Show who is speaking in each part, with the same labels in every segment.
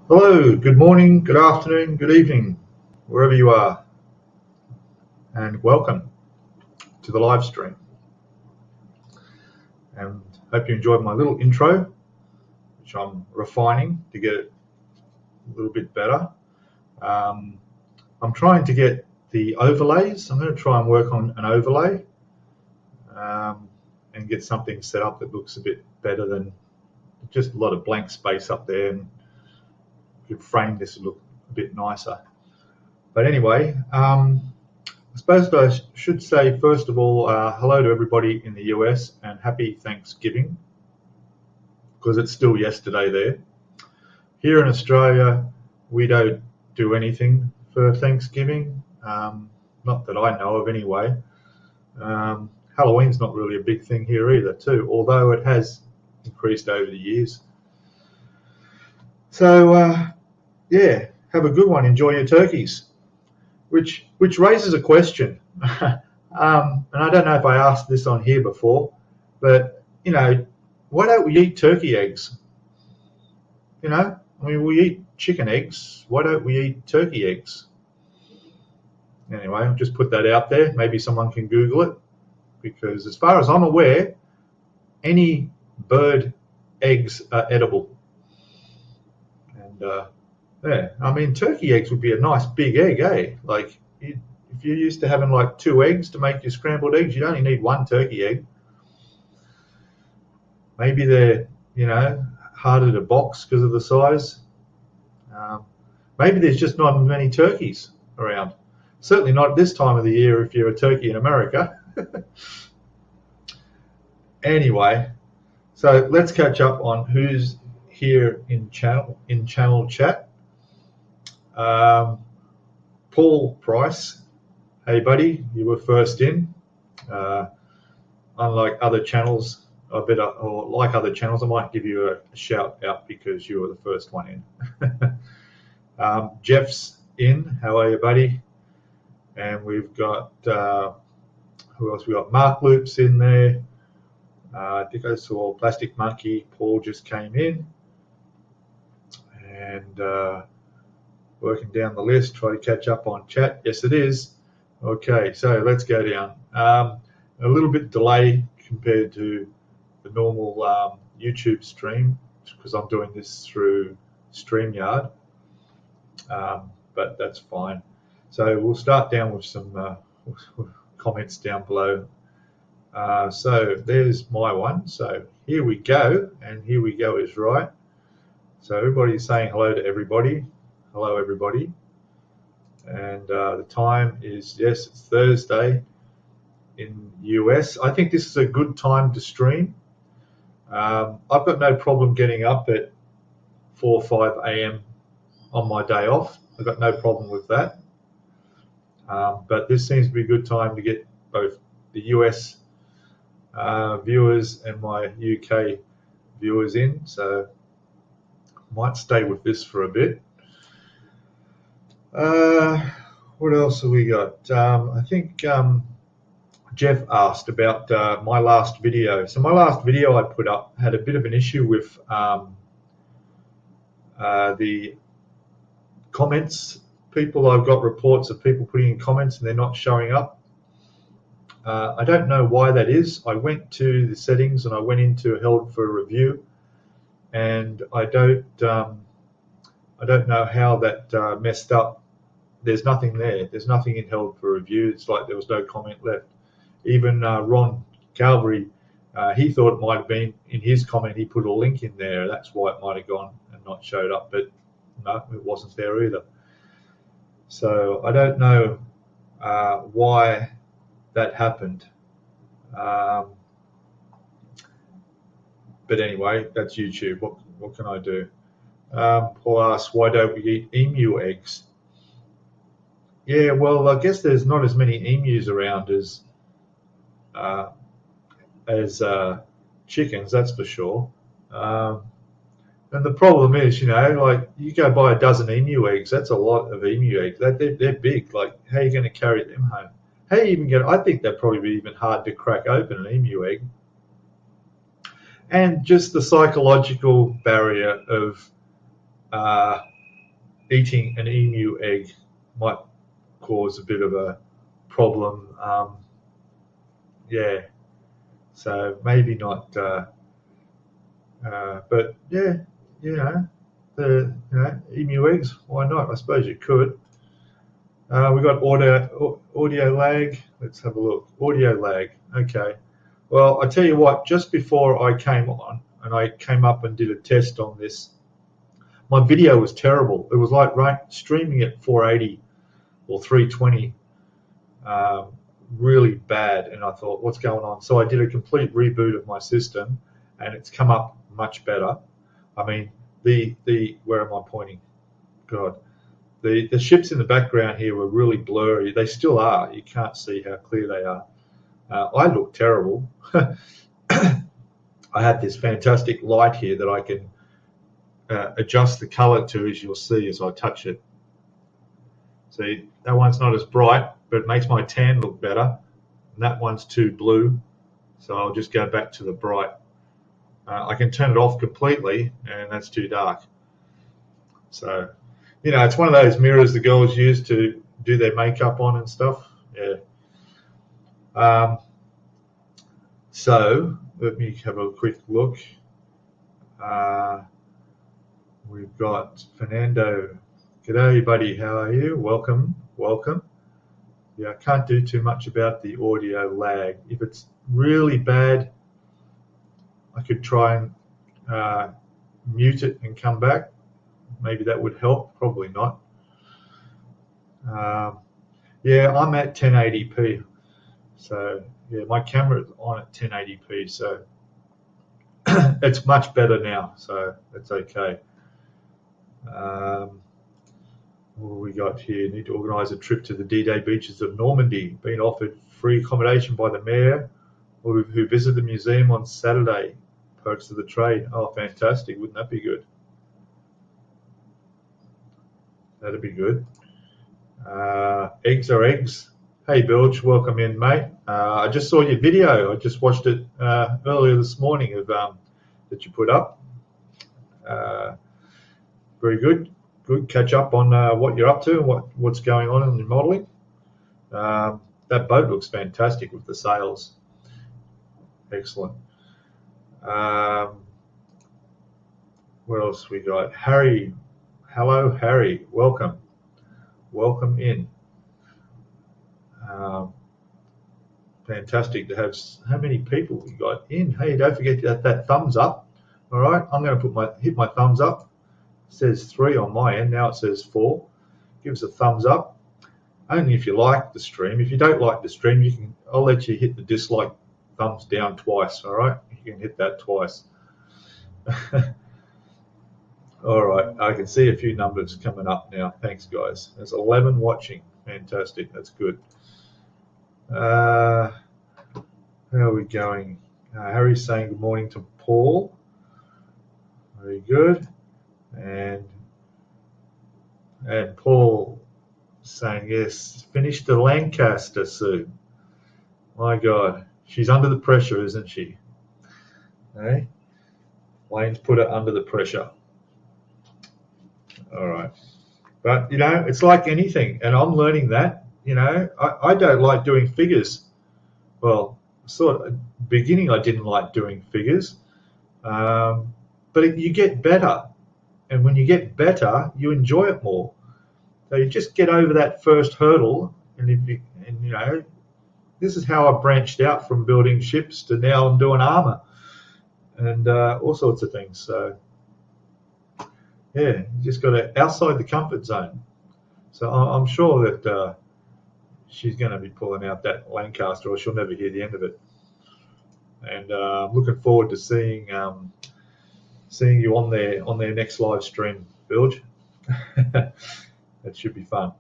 Speaker 1: Hello, good morning, good afternoon, good evening, wherever you are, and welcome to the live stream. And hope you enjoyed my little intro, which I'm refining to get it a little bit better. I'm trying to get the overlays. I'm going to try and work on an overlay and get something set up that looks a bit better than just a lot of blank space up there, and could frame this to look a bit nicer. But anyway, I suppose I should say, first of all, hello to everybody in the US and happy Thanksgiving, because it's still yesterday there. Here in Australia, we don't do anything for Thanksgiving, not that I know of anyway. Halloween's not really a big thing here either too, although it has increased over the years. So yeah, have a good one, enjoy your turkeys. Which raises a question, and I don't know if I asked this on here before, but why don't we eat turkey eggs? I mean, we eat chicken eggs. Why don't we eat turkey eggs? Anyway, I'll just put that out there. Maybe someone can Google it, because as far as I'm aware, any bird eggs are edible. And yeah, I mean, turkey eggs would be a nice big egg, eh? Like, if you're used to having like 2 eggs to make your scrambled eggs, you'd only need 1 turkey egg. Maybe they're, harder to box because of the size. Maybe there's just not as many turkeys around. Certainly not this time of the year if you're a turkey in America. Anyway, so let's catch up on who's here in channel chat. Paul Price, hey buddy, you were first in. Unlike other channels, I might give you a shout out because you were the first one in. Jeff's in, how are you, buddy? And we've got who else? We got Mark Loops in there. I think I saw Plastic Monkey. Paul just came in, and working down the list, try to catch up on chat. Yes, it is. Okay, so let's go down. A little bit delay compared to the normal YouTube stream, because I'm doing this through StreamYard, but that's fine. So we'll start down with some comments down below. So there's my one. So here we go, and here we go is right. So everybody's saying hello to everybody. Hello, everybody. And the time is, yes, it's Thursday in US. I think this is a good time to stream. I've got no problem getting up at 4 or 5 a.m. on my day off. I've got no problem with that. But this seems to be a good time to get both the US viewers and my UK viewers in. So I might stay with this for a bit. What else have we got? I think Jeff asked about my last video. So my last video I put up had a bit of an issue with the comments. I've got reports of people putting in comments and they're not showing up. I don't know why that is. I went to the settings and I went into held for review, and I don't know how that messed up. There's nothing there. There's nothing in held for review. It's like there was no comment left. Even Ron Calvary, he thought it might have been in his comment. He put a link in there. That's why it might have gone and not showed up. But no, it wasn't there either. So I don't know why that happened. But anyway, that's YouTube. What can I do? Paul asks, why don't we eat emu eggs? Yeah, well, I guess there's not as many emus around as chickens, that's for sure. And the problem is, like you go buy a dozen emu eggs, that's a lot of emu eggs. They're big. Like, how are you going to carry them home? How you even get? I think they'd probably be even hard to crack open an emu egg. And just the psychological barrier of eating an emu egg might cause a bit of a problem. Yeah, so maybe not. But yeah, the emu eggs. Why not? I suppose you could. We got audio lag. Let's have a look. Audio lag. Okay. Well, I tell you what. Just before I came on, and I came up and did a test on this, my video was terrible. It was like streaming at 480 or 320, really bad. And I thought, what's going on? So I did a complete reboot of my system, and it's come up much better. I mean, where am I pointing? God, the ships in the background here were really blurry. They still are. You can't see how clear they are. I look terrible. I had this fantastic light here that I can adjust the color to, as you'll see as I touch it. See, that one's not as bright, but it makes my tan look better. And that one's too blue, so I'll just go back to the bright. I can turn it off completely, and that's too dark. So, it's one of those mirrors the girls use to do their makeup on and stuff. Yeah. So let me have a quick look. We've got Fernando. G'day, buddy. How are you? Welcome. Yeah, I can't do too much about the audio lag. If it's really bad, I could try and mute it and come back. Maybe that would help. Probably not. Yeah, I'm at 1080p. So yeah, my camera is on at 1080p. So it's much better now. So that's okay. What have we got here? Need to organise a trip to the D-Day beaches of Normandy. Been offered free accommodation by the mayor, who visited the museum on Saturday. Perks of the trade. Oh, fantastic. Wouldn't that be good? That'd be good. Eggs are eggs. Hey, Bilge, welcome in, mate. I just saw your video. I just watched it earlier this morning of that you put up. Very good. Good catch up on what you're up to and what's going on in the modelling. That boat looks fantastic with the sails. Excellent. What else we got? Harry. Hello, Harry. Welcome. Welcome in. Fantastic to have. How many people we got in? Hey, don't forget that thumbs up. All right, I'm going to hit my thumbs up. It says 3 on my end. Now it says 4. Give us a thumbs up. Only if you like the stream. If you don't like the stream, I'll let you hit the dislike thumbs down twice. All right, you can hit that twice. All right, I can see a few numbers coming up now. Thanks, guys. There's 11 watching. Fantastic. That's good. How are we going? Harry's saying good morning to Paul. Very good. And Paul saying, yes, finish the Lancaster, Sue. My God, she's under the pressure, isn't she? Hey? Lane's put her under the pressure. All right. But, it's like anything, and I'm learning that. I don't like doing figures. Well, beginning I didn't like doing figures, but you get better. And when you get better, you enjoy it more. So you just get over that first hurdle, and this is how I branched out from building ships to now I'm doing armor and all sorts of things. So yeah, you just got to outside the comfort zone. So I'm sure that she's going to be pulling out that Lancaster, or she'll never hear the end of it. And I'm looking forward to seeing you on their next live stream, Bilge. That should be fun.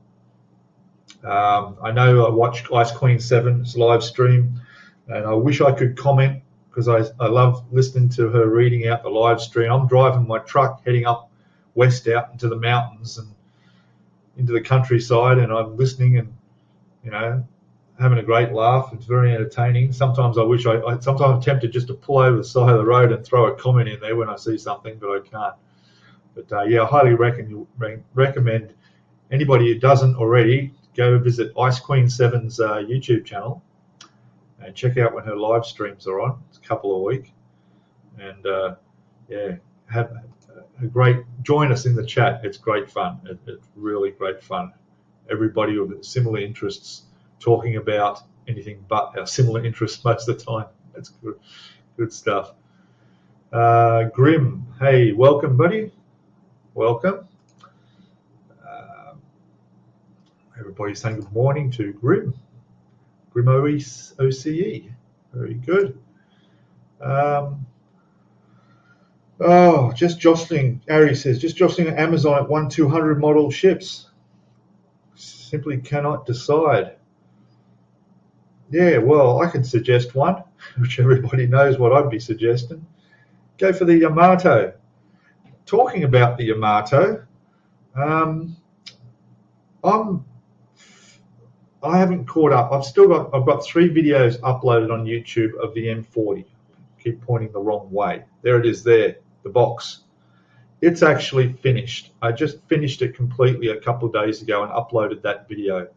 Speaker 1: I know I watched Ice Queen 7's live stream, and I wish I could comment because I love listening to her reading out the live stream. I'm driving my truck heading up west out into the mountains and into the countryside, and I'm listening and having a great laugh. It's very entertaining. Sometimes I wish sometimes I'm tempted just to pull over the side of the road and throw a comment in there when I see something, but I can't. But yeah, I highly recommend anybody who doesn't already go visit Ice Queen 7's YouTube channel and check out when her live streams are on. It's a couple a week, and yeah, have a great, join us in the chat. It's great fun. It's really great fun. Everybody with similar interests talking about anything but our similar interests most of the time. That's good stuff. Grim, hey, welcome, buddy. Welcome. Everybody's saying good morning to Grim. Grim OCE. Very good. Oh, just jostling. Ari says, just jostling Amazon at 1-200 model ships. Simply cannot decide. Yeah, well, I can suggest one, which everybody knows what I'd be suggesting. Go for the Yamato. Talking about the Yamato, I haven't caught up. I've got 3 videos uploaded on YouTube of the M40. Keep pointing the wrong way. There it is there, the box. It's actually finished. I just finished it completely a couple of days ago and uploaded that video.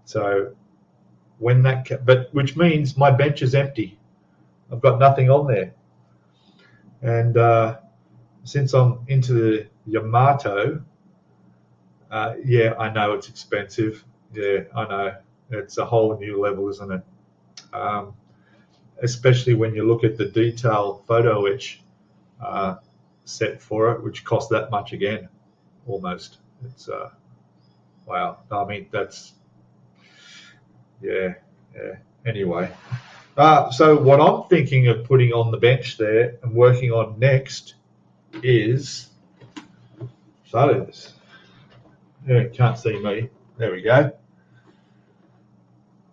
Speaker 1: So when that, which means my bench is empty. I've got nothing on there. And since I'm into the Yamato, yeah, I know it's expensive. Yeah, I know. It's a whole new level, isn't it? Especially when you look at the detail photo etch set for it, which costs that much again, almost. It's wow. I mean, that's yeah. Anyway, so what I'm thinking of putting on the bench there and working on next is photos. Yeah, you can't see me. There we go.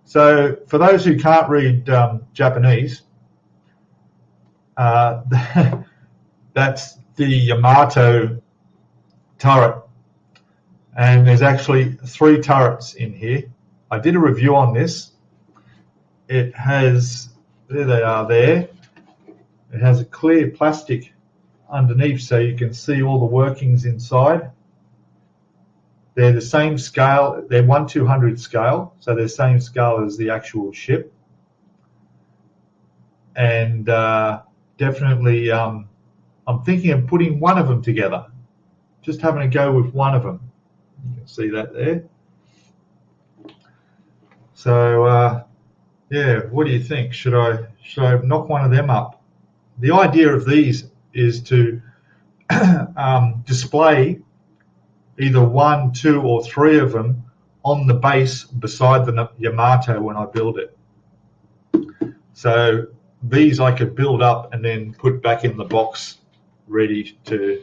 Speaker 1: So for those who can't read Japanese, that's the Yamato turret. And there's actually 3 turrets in here. I did a review on this. It has, there they are there. It has a clear plastic underneath so you can see all the workings inside. They're the same scale, they're 1/200 scale, so they're the same scale as the actual ship. And definitely, I'm thinking of putting one of them together, just having a go with one of them. You can see that there. So, yeah, what do you think? Should I knock one of them up? The idea of these is to display either 1, 2, or 3 of them on the base beside the Yamato when I build it. So these I could build up and then put back in the box ready to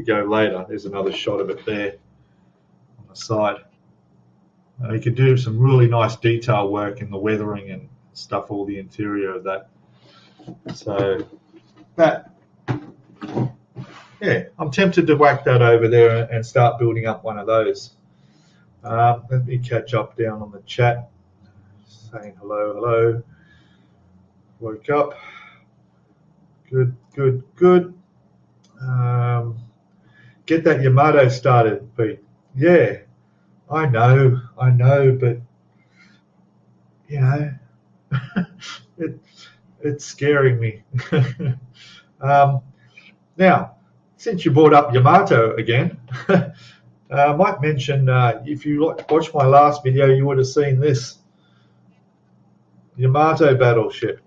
Speaker 1: go later. There's another shot of it there on the side. You could do some really nice detail work in the weathering and stuff, all the interior of that. So that, yeah, I'm tempted to whack that over there and start building up one of those. Let me catch up down on the chat. Saying hello. Woke up. Good. Get that Yamato started, Pete. Yeah, I know, but you know, it's scaring me. Now, since you brought up Yamato again, I might mention, if you watched my last video, you would have seen this Yamato battleship.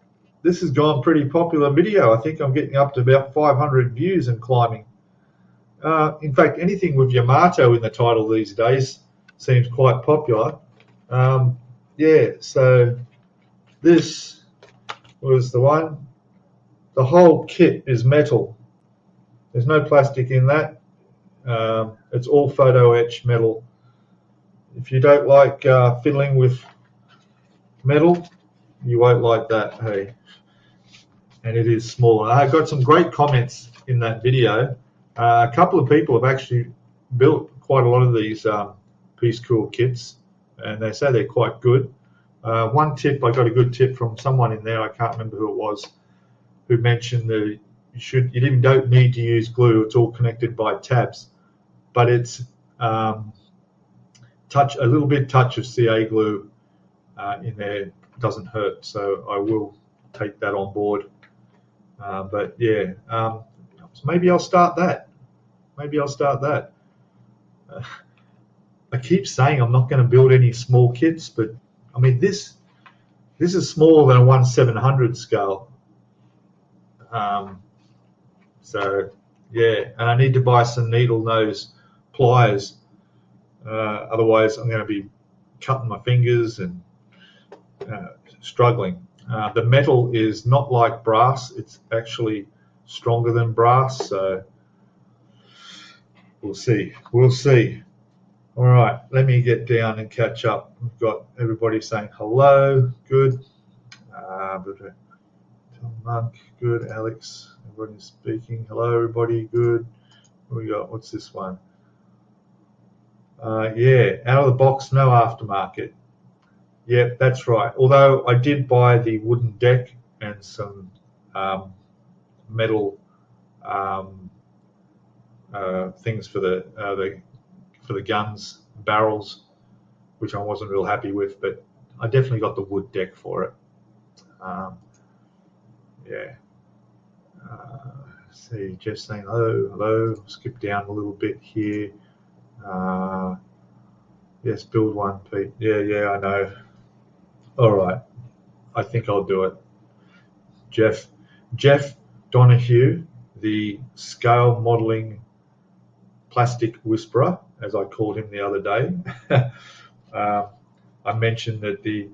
Speaker 1: This has gone pretty popular video. I think I'm getting up to about 500 views and climbing. In fact, anything with Yamato in the title these days seems quite popular. Yeah, so this was the one. The whole kit is metal. There's no plastic in that. It's all photo etched metal. If you don't like fiddling with metal, you won't like that, hey. And it is smaller. I got some great comments in that video. A couple of people have actually built quite a lot of these Peace Corps kits, and they say they're quite good. One tip, I got a good tip from someone in there, I can't remember who it was, who mentioned the you don't need to use glue. It's all connected by tabs, but it's a little bit touch of CA glue in there doesn't hurt, so I will take that on board. But yeah, so maybe I'll start that. I keep saying I'm not going to build any small kits, but I mean this is smaller than a 1/700 scale. So yeah, and I need to buy some needle nose pliers. Otherwise, I'm going to be cutting my fingers and struggling. The metal is not like brass; it's actually stronger than brass. So we'll see. All right, let me get down and catch up. We've got everybody saying hello. Good. Monk. Good. Alex. Everybody's speaking. Hello, everybody. Good. What we got? What's this one? Yeah, out of the box, no aftermarket. Yep, that's right. Although I did buy the wooden deck and some metal things for the guns, barrels, which I wasn't real happy with, but I definitely got the wood deck for it. Yeah. See, Jeff saying hello. Skip down a little bit here. Yes, build one, Pete. Yeah, I know. All right, I think I'll do it. Jeff Donahue, the scale modeling plastic whisperer, as I called him the other day. I mentioned that the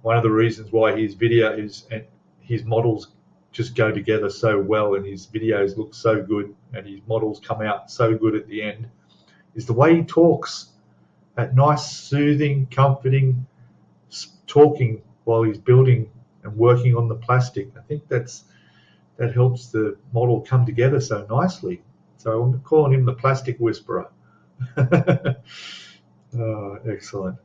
Speaker 1: one of the reasons why his models just go together so well and his videos look so good and his models come out so good at the end is the way he talks. That nice, soothing, comforting talking while he's building and working on the plastic. I think that helps the model come together so nicely. So I'm calling him the plastic whisperer. Oh, excellent.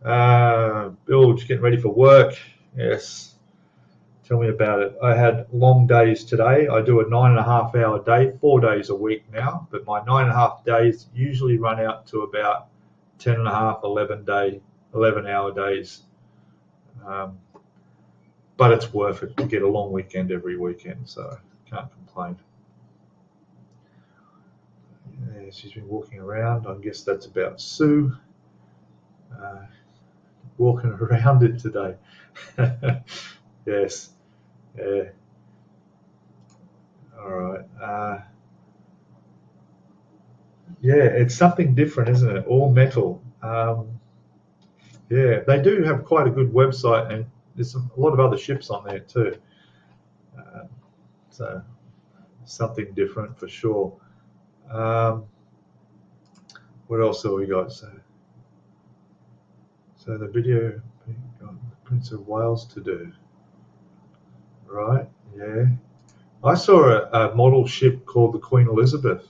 Speaker 1: Bill, just getting ready for work. Yes. Tell me about it. I had long days today. I do a 9.5 hour day, 4 days a week now, but my 9.5 days usually run out to about 10.5, 11 hour days. But it's worth it to get a long weekend every weekend, so I can't complain. Yeah, she's been walking around. I guess that's about Sue. Walking around it today. Yes. Yeah. All right. Yeah, it's something different, isn't it? All metal. Yeah, they do have quite a good website, and there's a lot of other ships on there too. So something different for sure. What else have we got? So the video, got Prince of Wales to do. Right, yeah. I saw a model ship called the Queen Elizabeth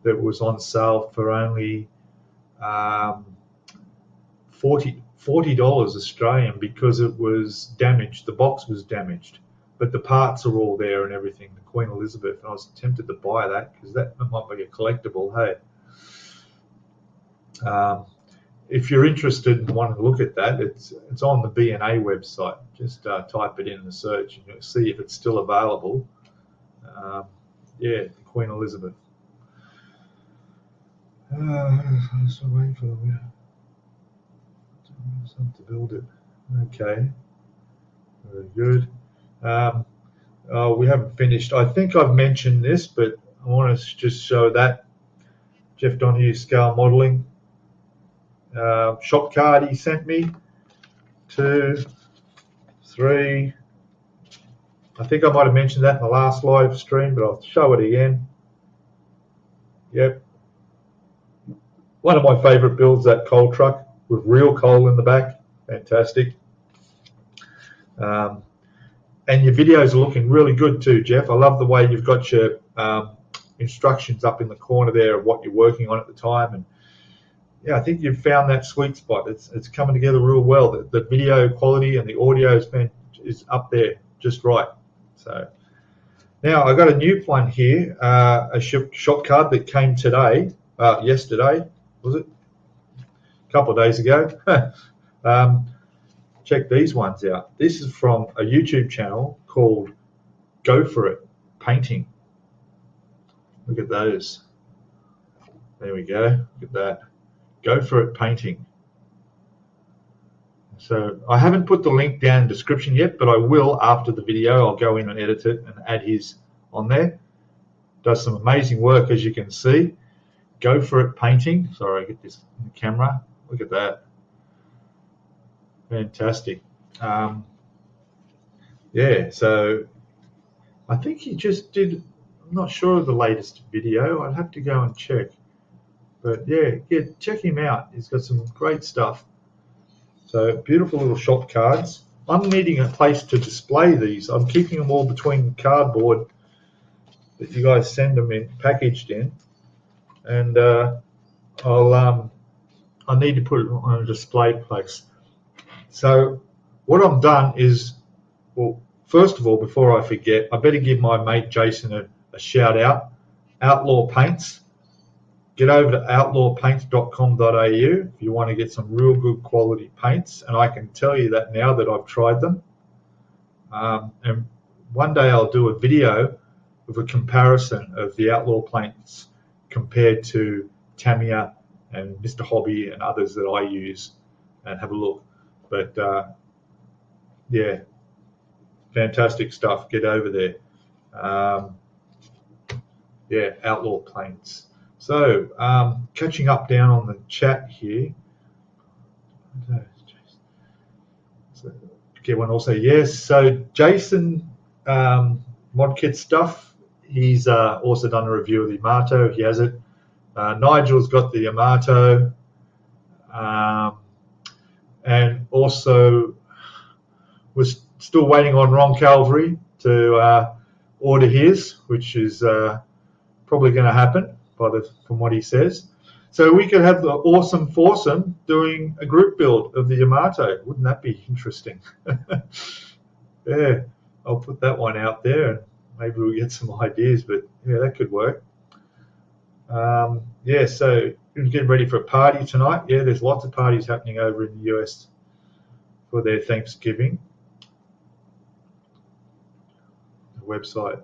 Speaker 1: that was on sale for only $40 Australian because it was damaged. The box was damaged, but the parts are all there and everything. The Queen Elizabeth. And I was tempted to buy that because that might be a collectible. Hey, if you're interested and wanting to look at that, it's on the B&A website. Just type it in the search and you'll see if it's still available. Yeah, the Queen Elizabeth. So waiting for the to build it. Okay, very good. We haven't finished. I think I've mentioned this, but I want to just show that Jeff Donahue Scale Modeling shop card he sent me. 2, 3. I think I might have mentioned that in the last live stream, but I'll show it again. Yep. One of my favourite builds, that coal truck with real coal in the back. Fantastic. And your videos are looking really good too, Jeff. I love the way you've got your instructions up in the corner there of what you're working on at the time. And yeah, I think you've found that sweet spot. It's coming together real well. The video quality and the audio is up there just right. So now I got a new one here, a shop card that came yesterday, was it? A couple of days ago. Check these ones out. This is from a YouTube channel called Go For It Painting. Look at those. There we go. Look at that. Go For It Painting. So I haven't put the link down in the description yet, but I will after the video. I'll go in and edit it and add his on there. Does some amazing work, as you can see. Go For It Painting. Sorry, I get this in the camera. Look at that. Fantastic. Yeah, so I think he just did, I'm not sure of the latest video. I'd have to go and check. But yeah, check him out. He's got some great stuff. So beautiful little shop cards. I'm needing a place to display these. I'm keeping them all between cardboard that you guys send them in, packaged in. And I need to put it on a display place. So what I've done is, well, first of all, before I forget, I better give my mate Jason a shout out. Outlaw Paints. Get over to outlawpaints.com.au if you want to get some real good quality paints. And I can tell you that now that I've tried them. And one day I'll do a video of a comparison of the Outlaw Paints compared to Tamiya and Mr. Hobby and others that I use, and have a look. But yeah, fantastic stuff. Get over there. Yeah, Outlaw Paints. So catching up down on the chat here. So, get one also. Yes. So Jason, ModKit stuff. He's also done a review of the Yamato. He has it. Nigel's got the Yamato. And also we're still waiting on Ron Calvary to order his, which is probably going to happen from what he says. So we could have the awesome foursome doing a group build of the Yamato. Wouldn't that be interesting? Yeah, I'll put that one out there and maybe we'll get some ideas, but yeah, that could work. Yeah, so we're getting ready for a party tonight. Yeah, there's lots of parties happening over in the US for their Thanksgiving. The website,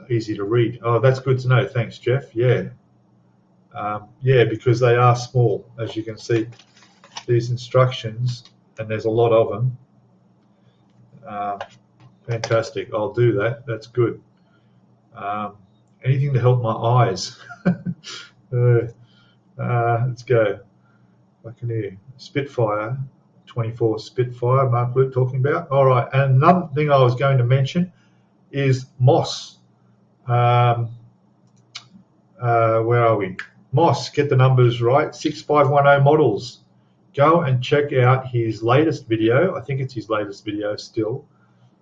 Speaker 1: easy to read. Oh, that's good to know. Thanks, Jeff. Yeah. Yeah, because they are small, as you can see. These instructions, and there's a lot of them. Fantastic. I'll do that. That's good. Anything to help my eyes. Let's go. Buccaneer. Spitfire. 24 Spitfire. Mark Luke talking about. All right. And another thing I was going to mention is MOS. Where are we? MOS, get the numbers right, 6510 Models. Go and check out his latest video, I think it's his latest video still,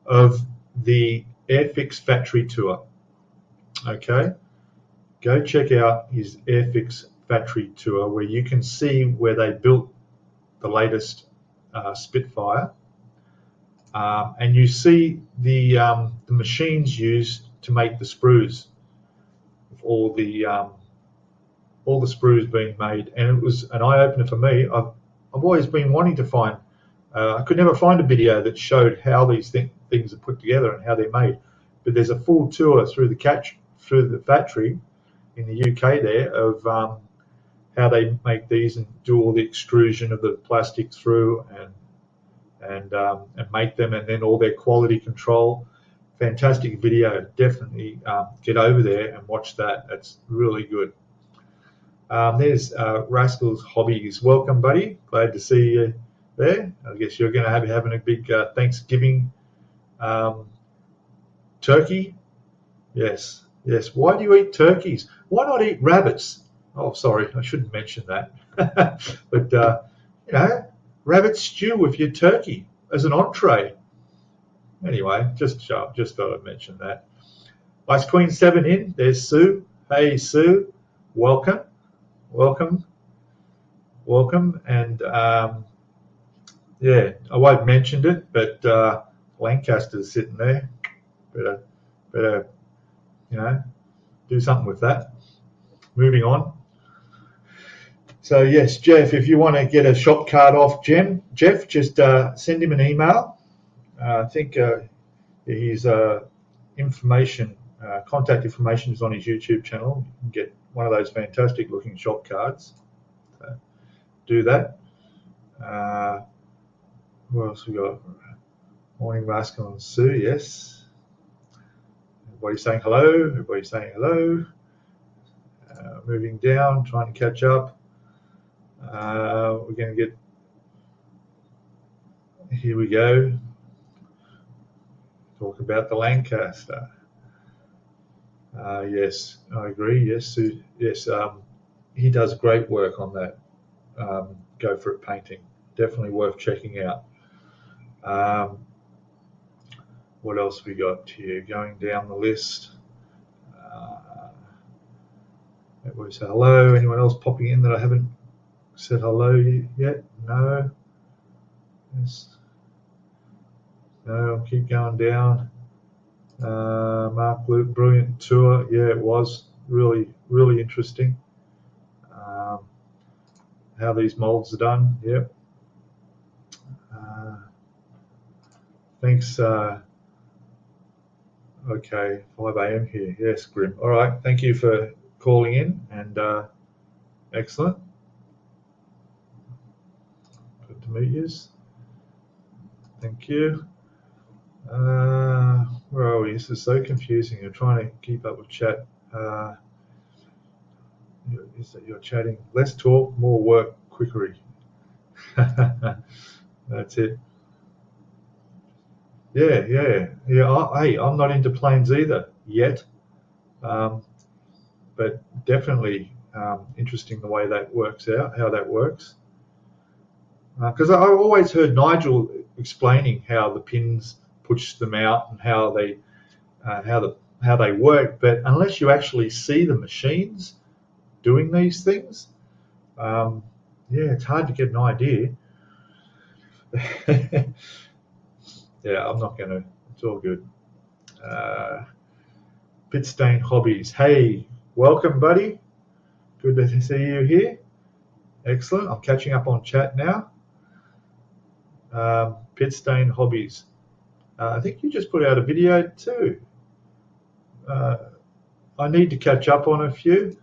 Speaker 1: of the Airfix Factory Tour. Okay, go check out his Airfix Factory Tour where you can see where they built the latest Spitfire, and you see the machines used to make the sprues. All the sprues being made, and it was an eye-opener for me. I've always been wanting to find. I could never find a video that showed how these things are put together and how they're made. But there's a full tour through the factory in the UK there of how they make these and do all the extrusion of the plastic through and make them, and then all their quality control. Fantastic video. Definitely get over there and watch that. That's really good. There's Rascal's Hobbies. Welcome, buddy. Glad to see you there. I guess you're going to be having a big Thanksgiving turkey. Yes, yes. Why do you eat turkeys? Why not eat rabbits? Oh, sorry, I shouldn't mention that. But you know, rabbit stew with your turkey as an entree. Anyway, just thought I'd mention that. Ice Queen 7 in. There's Sue. Hey, Sue. Welcome. Welcome. Welcome. And yeah, I won't mention it, but Lancaster's sitting there. Better better, you know, do something with that. Moving on. So yes, Jeff, if you want to get a shop card off Jeff, just send him an email. I think his information, contact information is on his YouTube channel. You can get one of those fantastic looking shop cards. So do that. What else we got? Morning, Rascal and Sue. Yes. Everybody saying hello. Everybody saying hello. Moving down, trying to catch up. We're going to get. Here we go. Talk about the Lancaster. Yes, I agree. Yes, Sue. Yes, he does great work on that. Go for it painting. Definitely worth checking out. What else we got here? Going down the list. Everybody say hello. Anyone else popping in that I haven't said hello yet? No. Yes. No, I'll keep going down. Mark Luke, brilliant tour. Yeah, it was really, really interesting. How these molds are done. Yep. Thanks. Okay, 5 a.m. here. Yes, Grim. All right. Thank you for calling in, and excellent. Good to meet you. Thank you. Where are we? This is so confusing. You're trying to keep up with chat. Is that you're chatting? Less talk, more work, quickery. That's it. Yeah. Hey, I'm not into planes either yet, but definitely interesting the way that works out, how that works. Because I always heard Nigel explaining how the pins push them out and how they work, but unless you actually see the machines doing these things, yeah, it's hard to get an idea. Yeah, I'm not gonna. It's all good. Pitstain Hobbies. Hey, welcome, buddy. Good to see you here. Excellent. I'm catching up on chat now. Pitstain Hobbies. I think you just put out a video too. I need to catch up on a few.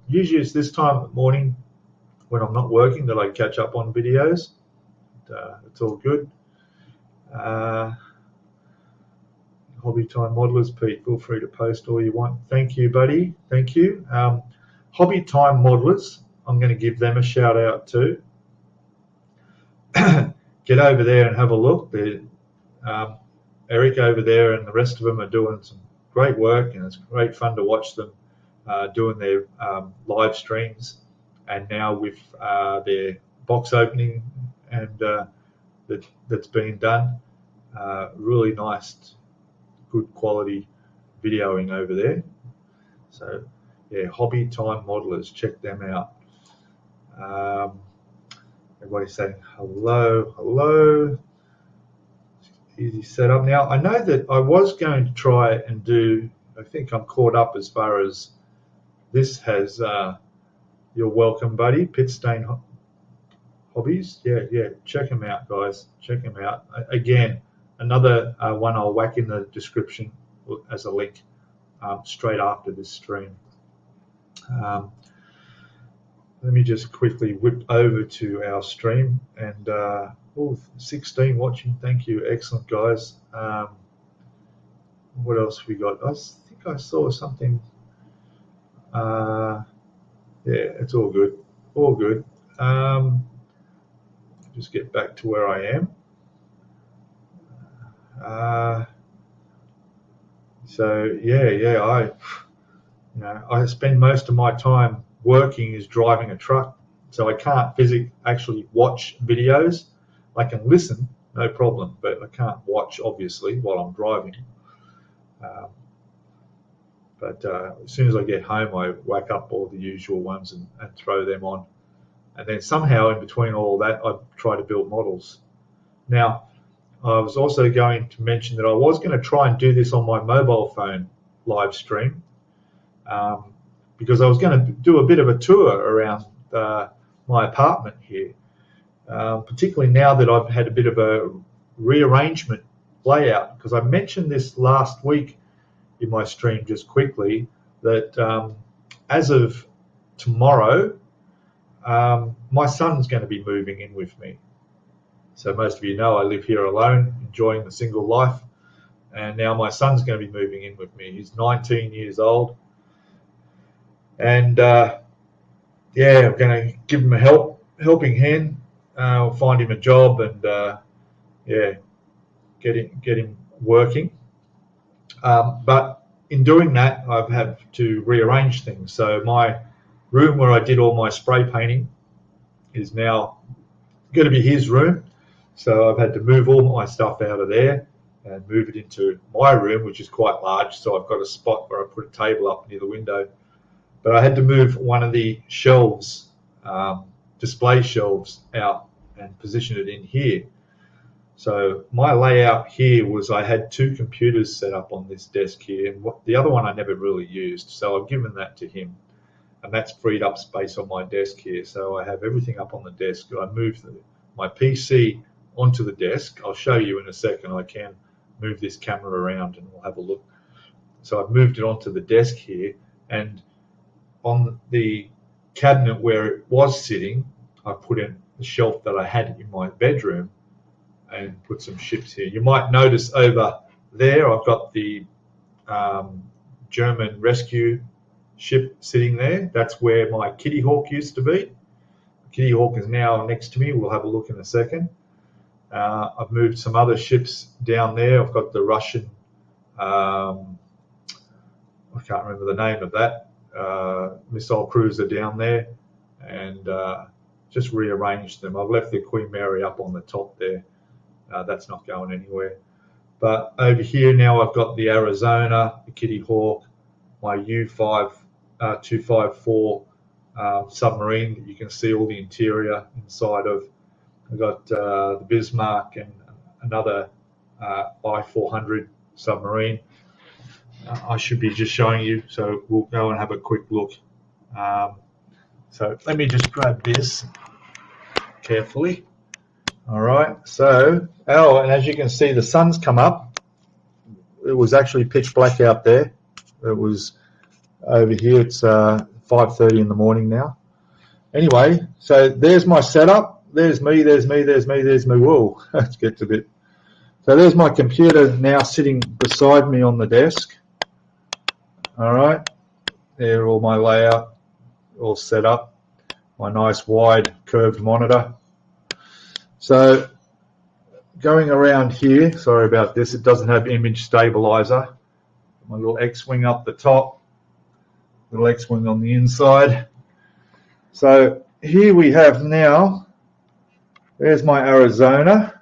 Speaker 1: Usually it's this time of the morning when I'm not working that I catch up on videos. It's all good. Hobby Time Modelers, Pete, feel free to post all you want. Thank you, buddy. Thank you. Hobby Time Modelers, I'm going to give them a shout out too. Get over there and have a look. Eric over there and the rest of them are doing some great work, and it's great fun to watch them doing their live streams, and now with their box opening and that's being done. Really nice, good quality videoing over there. So yeah, Hobby Time Modelers, check them out. Everybody's saying hello. Easy setup. Now I know that I was going to try and do, I think I'm caught up as far as this has, you're welcome, buddy, Pitstain Hobbies. Yeah, check them out, guys. Check them out. Again, another one I'll whack in the description as a link straight after this stream. Let me just quickly whip over to our stream, and 16 watching. Thank you. Excellent, guys. What else we got? I think I saw something. Yeah, it's all good. All good. Just get back to where I am. So yeah, I spend most of my time working is driving a truck, so I can't physically actually watch videos. I can listen, no problem, but I can't watch obviously while I'm driving. But as soon as I get home, I whack up all the usual ones and throw them on. And then somehow in between all that, I try to build models. Now, I was also going to mention that I was going to try and do this on my mobile phone live stream, because I was going to do a bit of a tour around my apartment here, particularly now that I've had a bit of a rearrangement layout, because I mentioned this last week in my stream just quickly, that as of tomorrow, my son's going to be moving in with me. So most of you know I live here alone, enjoying the single life, and now my son's going to be moving in with me. He's 19 years old, and yeah, I'm going to give him a helping hand, find him a job, and yeah, get him working. But in doing that, I've had to rearrange things. So my room where I did all my spray painting is now going to be his room. So I've had to move all my stuff out of there and move it into my room, which is quite large. So I've got a spot where I put a table up near the window. But I had to move one of the shelves, display shelves, out and position it in here. So my layout here was I had 2 computers set up on this desk here, and the other one I never really used. So I've given that to him, and that's freed up space on my desk here. So I have everything up on the desk. I moved my PC onto the desk. I'll show you in a second. I can move this camera around and we'll have a look. So I've moved it onto the desk here, and on the cabinet where it was sitting, I put in the shelf that I had in my bedroom and put some ships here. You might notice over there I've got the German rescue ship sitting there. That's where my Kitty Hawk used to be. Kitty Hawk is now next to me. We'll have a look in a second. I've moved some other ships down there. I've got the Russian, I can't remember the name of that, missile cruiser down there, and just rearranged them. I've left the Queen Mary up on the top there. That's not going anywhere. But over here now I've got the Arizona, the Kitty Hawk, my U-254 submarine that you can see all the interior inside of. I've got the Bismarck and another I-400 submarine. I should be just showing you, so we'll go and have a quick look. So let me just grab this carefully. All right, so, and as you can see, the sun's come up. It was actually pitch black out there. It was over here, it's 5:30 in the morning now. Anyway, so there's my setup. There's me. Whoa, let's get to it. So there's my computer now sitting beside me on the desk. All right, there, all my layout, all set up. My nice wide curved monitor. So going around here, sorry about this, it doesn't have image stabilizer. My little X-wing up the top, little X-wing on the inside. So here we have now, there's my Arizona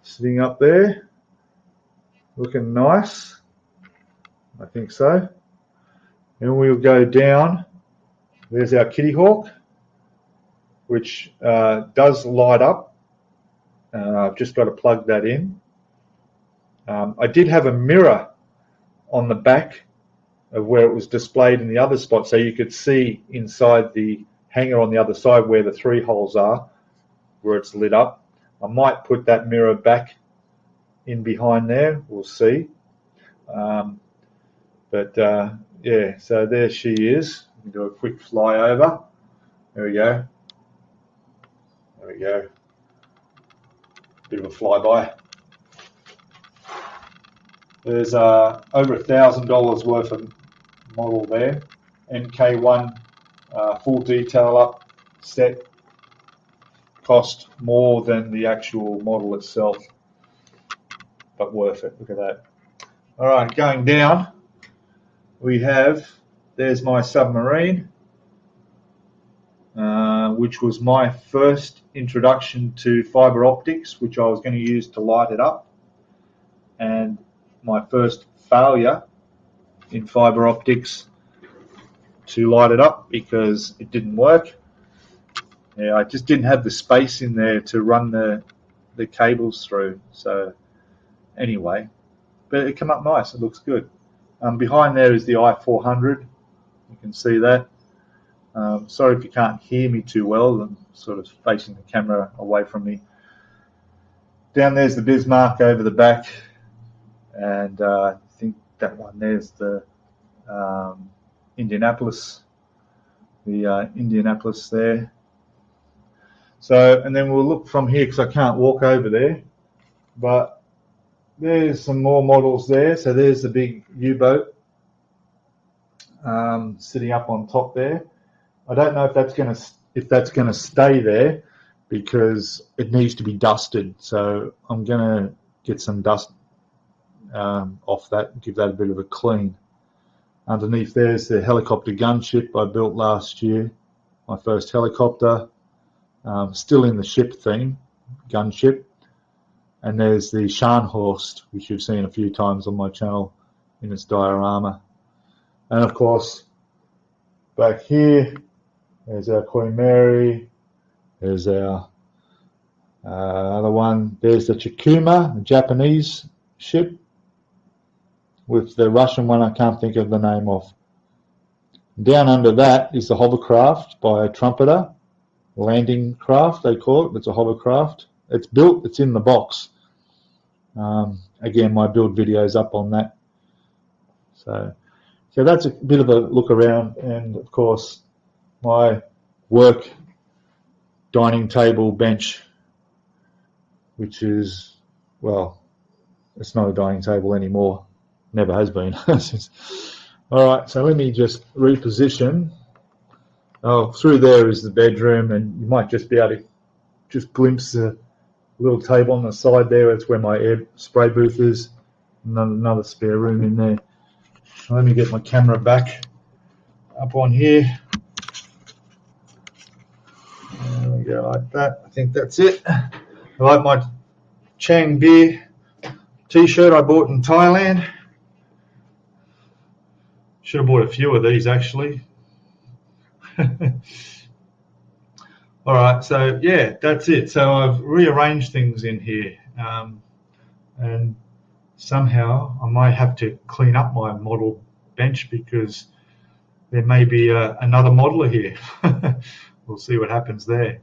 Speaker 1: sitting up there, looking nice, I think so. And we'll go down, there's our Kitty Hawk, which does light up. I've just got to plug that in. I did have a mirror on the back of where it was displayed in the other spot, so you could see inside the hanger on the other side where the 3 holes are, where it's lit up. I might put that mirror back in behind there, we'll see. Yeah, so there she is. We can do a quick flyover. There we go. There we go. Bit of a flyby. There's over $1,000 worth of model there. MK1 full detail up set. Cost more than the actual model itself, but worth it. Look at that. All right, going down, we have, there's my submarine, which was my first introduction to fiber optics, which I was going to use to light it up, and my first failure in fiber optics to light it up because it didn't work. Yeah, I just didn't have the space in there to run the the cables through. So anyway, but it came up nice. It looks good. Behind there is the i400. You can see that. Sorry if you can't hear me too well. I'm sort of facing the camera away from me. Down there's the Bismarck over the back, and I think that one there's the Indianapolis. The Indianapolis there. So, and then we'll look from here because I can't walk over there. But there's some more models there. So there's the big U-boat sitting up on top there. I don't know if that's gonna stay there because it needs to be dusted. So I'm gonna get some dust off that, give that a bit of a clean. Underneath there's the helicopter gunship I built last year, my first helicopter, still in the ship theme, gunship. And there's the Scharnhorst, which you've seen a few times on my channel in its diorama. And of course, back here, there's our Queen Mary, there's our other one, there's the Chikuma, the Japanese ship, with the Russian one I can't think of the name of. Down under that is the hovercraft by a trumpeter, landing craft they call it. It's a hovercraft. It's built, it's in the box. Again, my build video's up on that. So that's a bit of a look around, and of course my work dining table bench, which is, well, it's not a dining table anymore. Never has been. All right, so let me just reposition. Oh, through there is the bedroom, and you might just be able to just glimpse the little table on the side there. That's where my air spray booth is. Another spare room in there. Let me get my camera back up on here. There we go, like that. I think that's it. I like my Chang beer t-shirt I bought in Thailand. Should have bought a few of these actually. All right, so yeah, that's it. So I've rearranged things in here, and somehow I might have to clean up my model bench because there may be another modeler here. We'll see what happens there.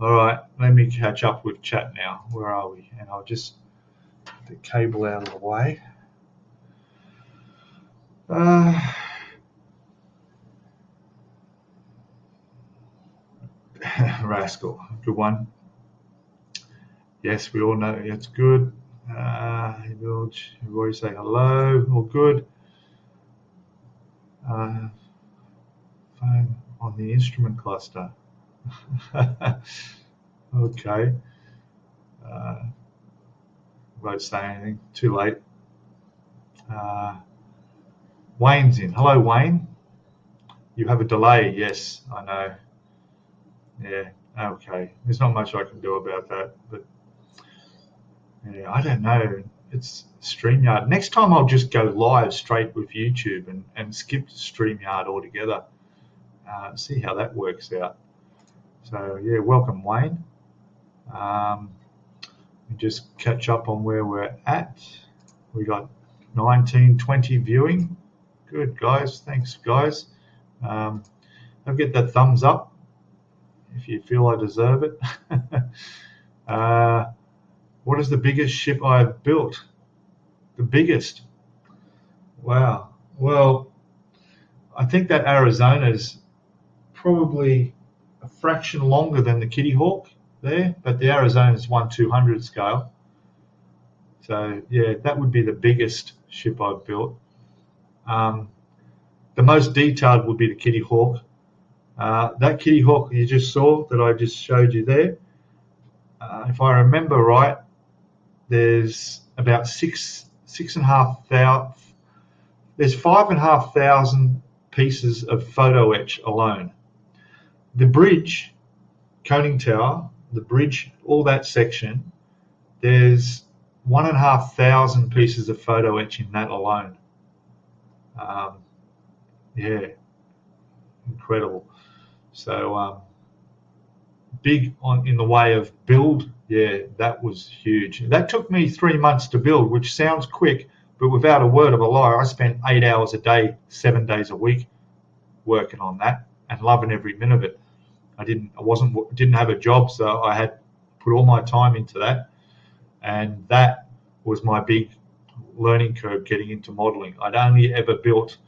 Speaker 1: All right, let me catch up with chat now. Where are we? And I'll just get the cable out of the way. Rascal, good one. Yes, we all know it's good. Everybody say hello, all good. Phone on the instrument cluster. Okay. Won't say anything, too late. Wayne's in. Hello, Wayne. You have a delay. Yes, I know. Yeah, okay. There's not much I can do about that, but yeah, I don't know. It's StreamYard. Next time I'll just go live straight with YouTube and skip StreamYard altogether. See how that works out. So yeah, welcome, Wayne. Just catch up on where we're at. We got 1920 viewing. Good, guys. Thanks, guys. Don't get that thumbs up if you feel I deserve it. What is the biggest ship I've built? The biggest? Wow. Well, I think that Arizona's probably a fraction longer than the Kitty Hawk there, but the Arizona's 1/200 scale. So yeah, that would be the biggest ship I've built. The most detailed would be the Kitty Hawk. That Kitty Hawk you just saw that I just showed you there, if I remember right, there's about 5,500 pieces of photo etch alone. The bridge, Coning Tower, the bridge, all that section, there's 1,500 pieces of photo etch in that alone. Yeah, incredible. So big in the way of build. Yeah, that was huge. That took me 3 months to build, which sounds quick, but without a word of a lie, I spent 8 hours a day, 7 days a week working on that and loving every minute of it. I didn't have a job, so I had put all my time into that, and that was my big learning curve getting into modeling. I'd only ever built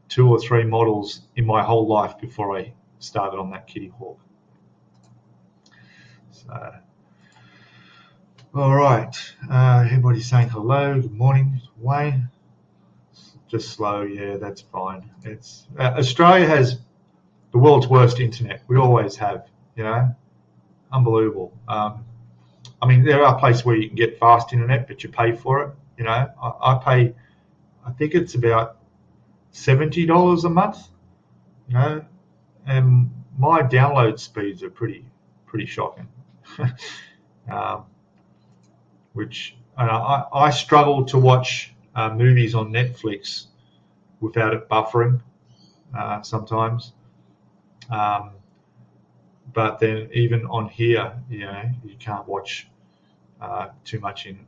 Speaker 1: 2 or 3 models in my whole life before I started on that Kitty Hawk. So, all right, everybody's saying hello, good morning, Wayne. Just slow, yeah, that's fine. It's Australia has the world's worst internet. We always have, you know, unbelievable. I mean, there are places where you can get fast internet, but you pay for it. You know, I pay, I think it's about $70 a month. You know, and my download speeds are pretty shocking. Which I struggle to watch movies on Netflix without it buffering sometimes. But then even on here, you know, you can't watch too much in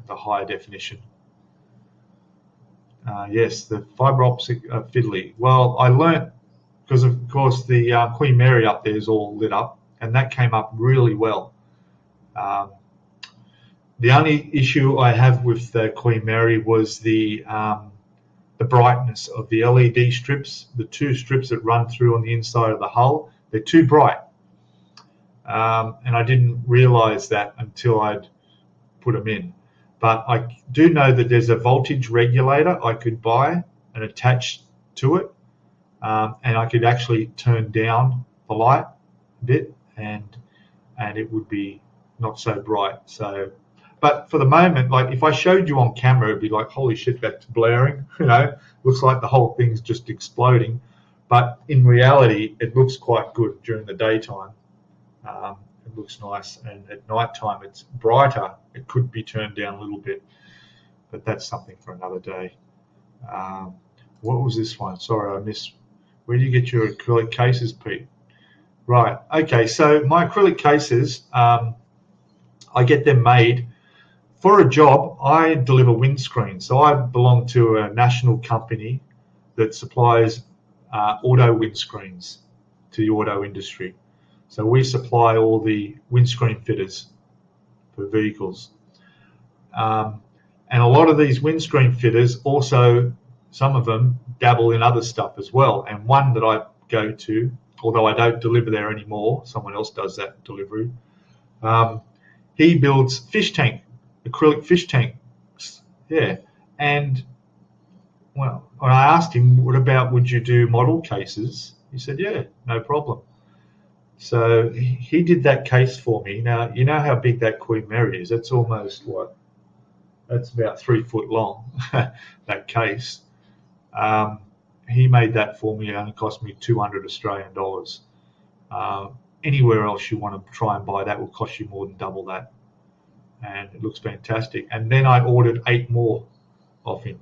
Speaker 1: the higher definition. Yes, the fibre optic fiddly. Well, I learnt, because of course the Queen Mary up there is all lit up, and that came up really well. The only issue I have with the Queen Mary was the brightness of the LED strips, the 2 strips that run through on the inside of the hull. They're too bright, and I didn't realise that until I'd put them in. But I do know that there's a voltage regulator I could buy and attach to it, and I could actually turn down the light a bit, and it would be not so bright. So, but for the moment, like if I showed you on camera, it'd be like, holy shit, that's blaring. You know, looks like the whole thing's just exploding. But in reality, it looks quite good during the daytime. It looks nice, and at night time it's brighter. It could be turned down a little bit, but that's something for another day. What was this one? Sorry, I missed. Where do you get your acrylic cases, Pete? Right, okay, so my acrylic cases, I get them made for a job. I deliver windscreens, so I belong to a national company that supplies auto windscreens to the auto industry. So we supply all the windscreen fitters for vehicles. And a lot of these windscreen fitters also, some of them dabble in other stuff as well. And one that I go to, although I don't deliver there anymore, someone else does that delivery, he builds acrylic fish tanks. Yeah. And well, when I asked him, what about, would you do model cases? He said, yeah, no problem. So he did that case for me. Now, you know how big that Queen Mary is. That's almost, what? That's about 3 foot long, that case. He made that for me. It only cost me 200 Australian dollars. Anywhere else you want to try and buy that will cost you more than double that. And it looks fantastic. And then I ordered 8 more off him.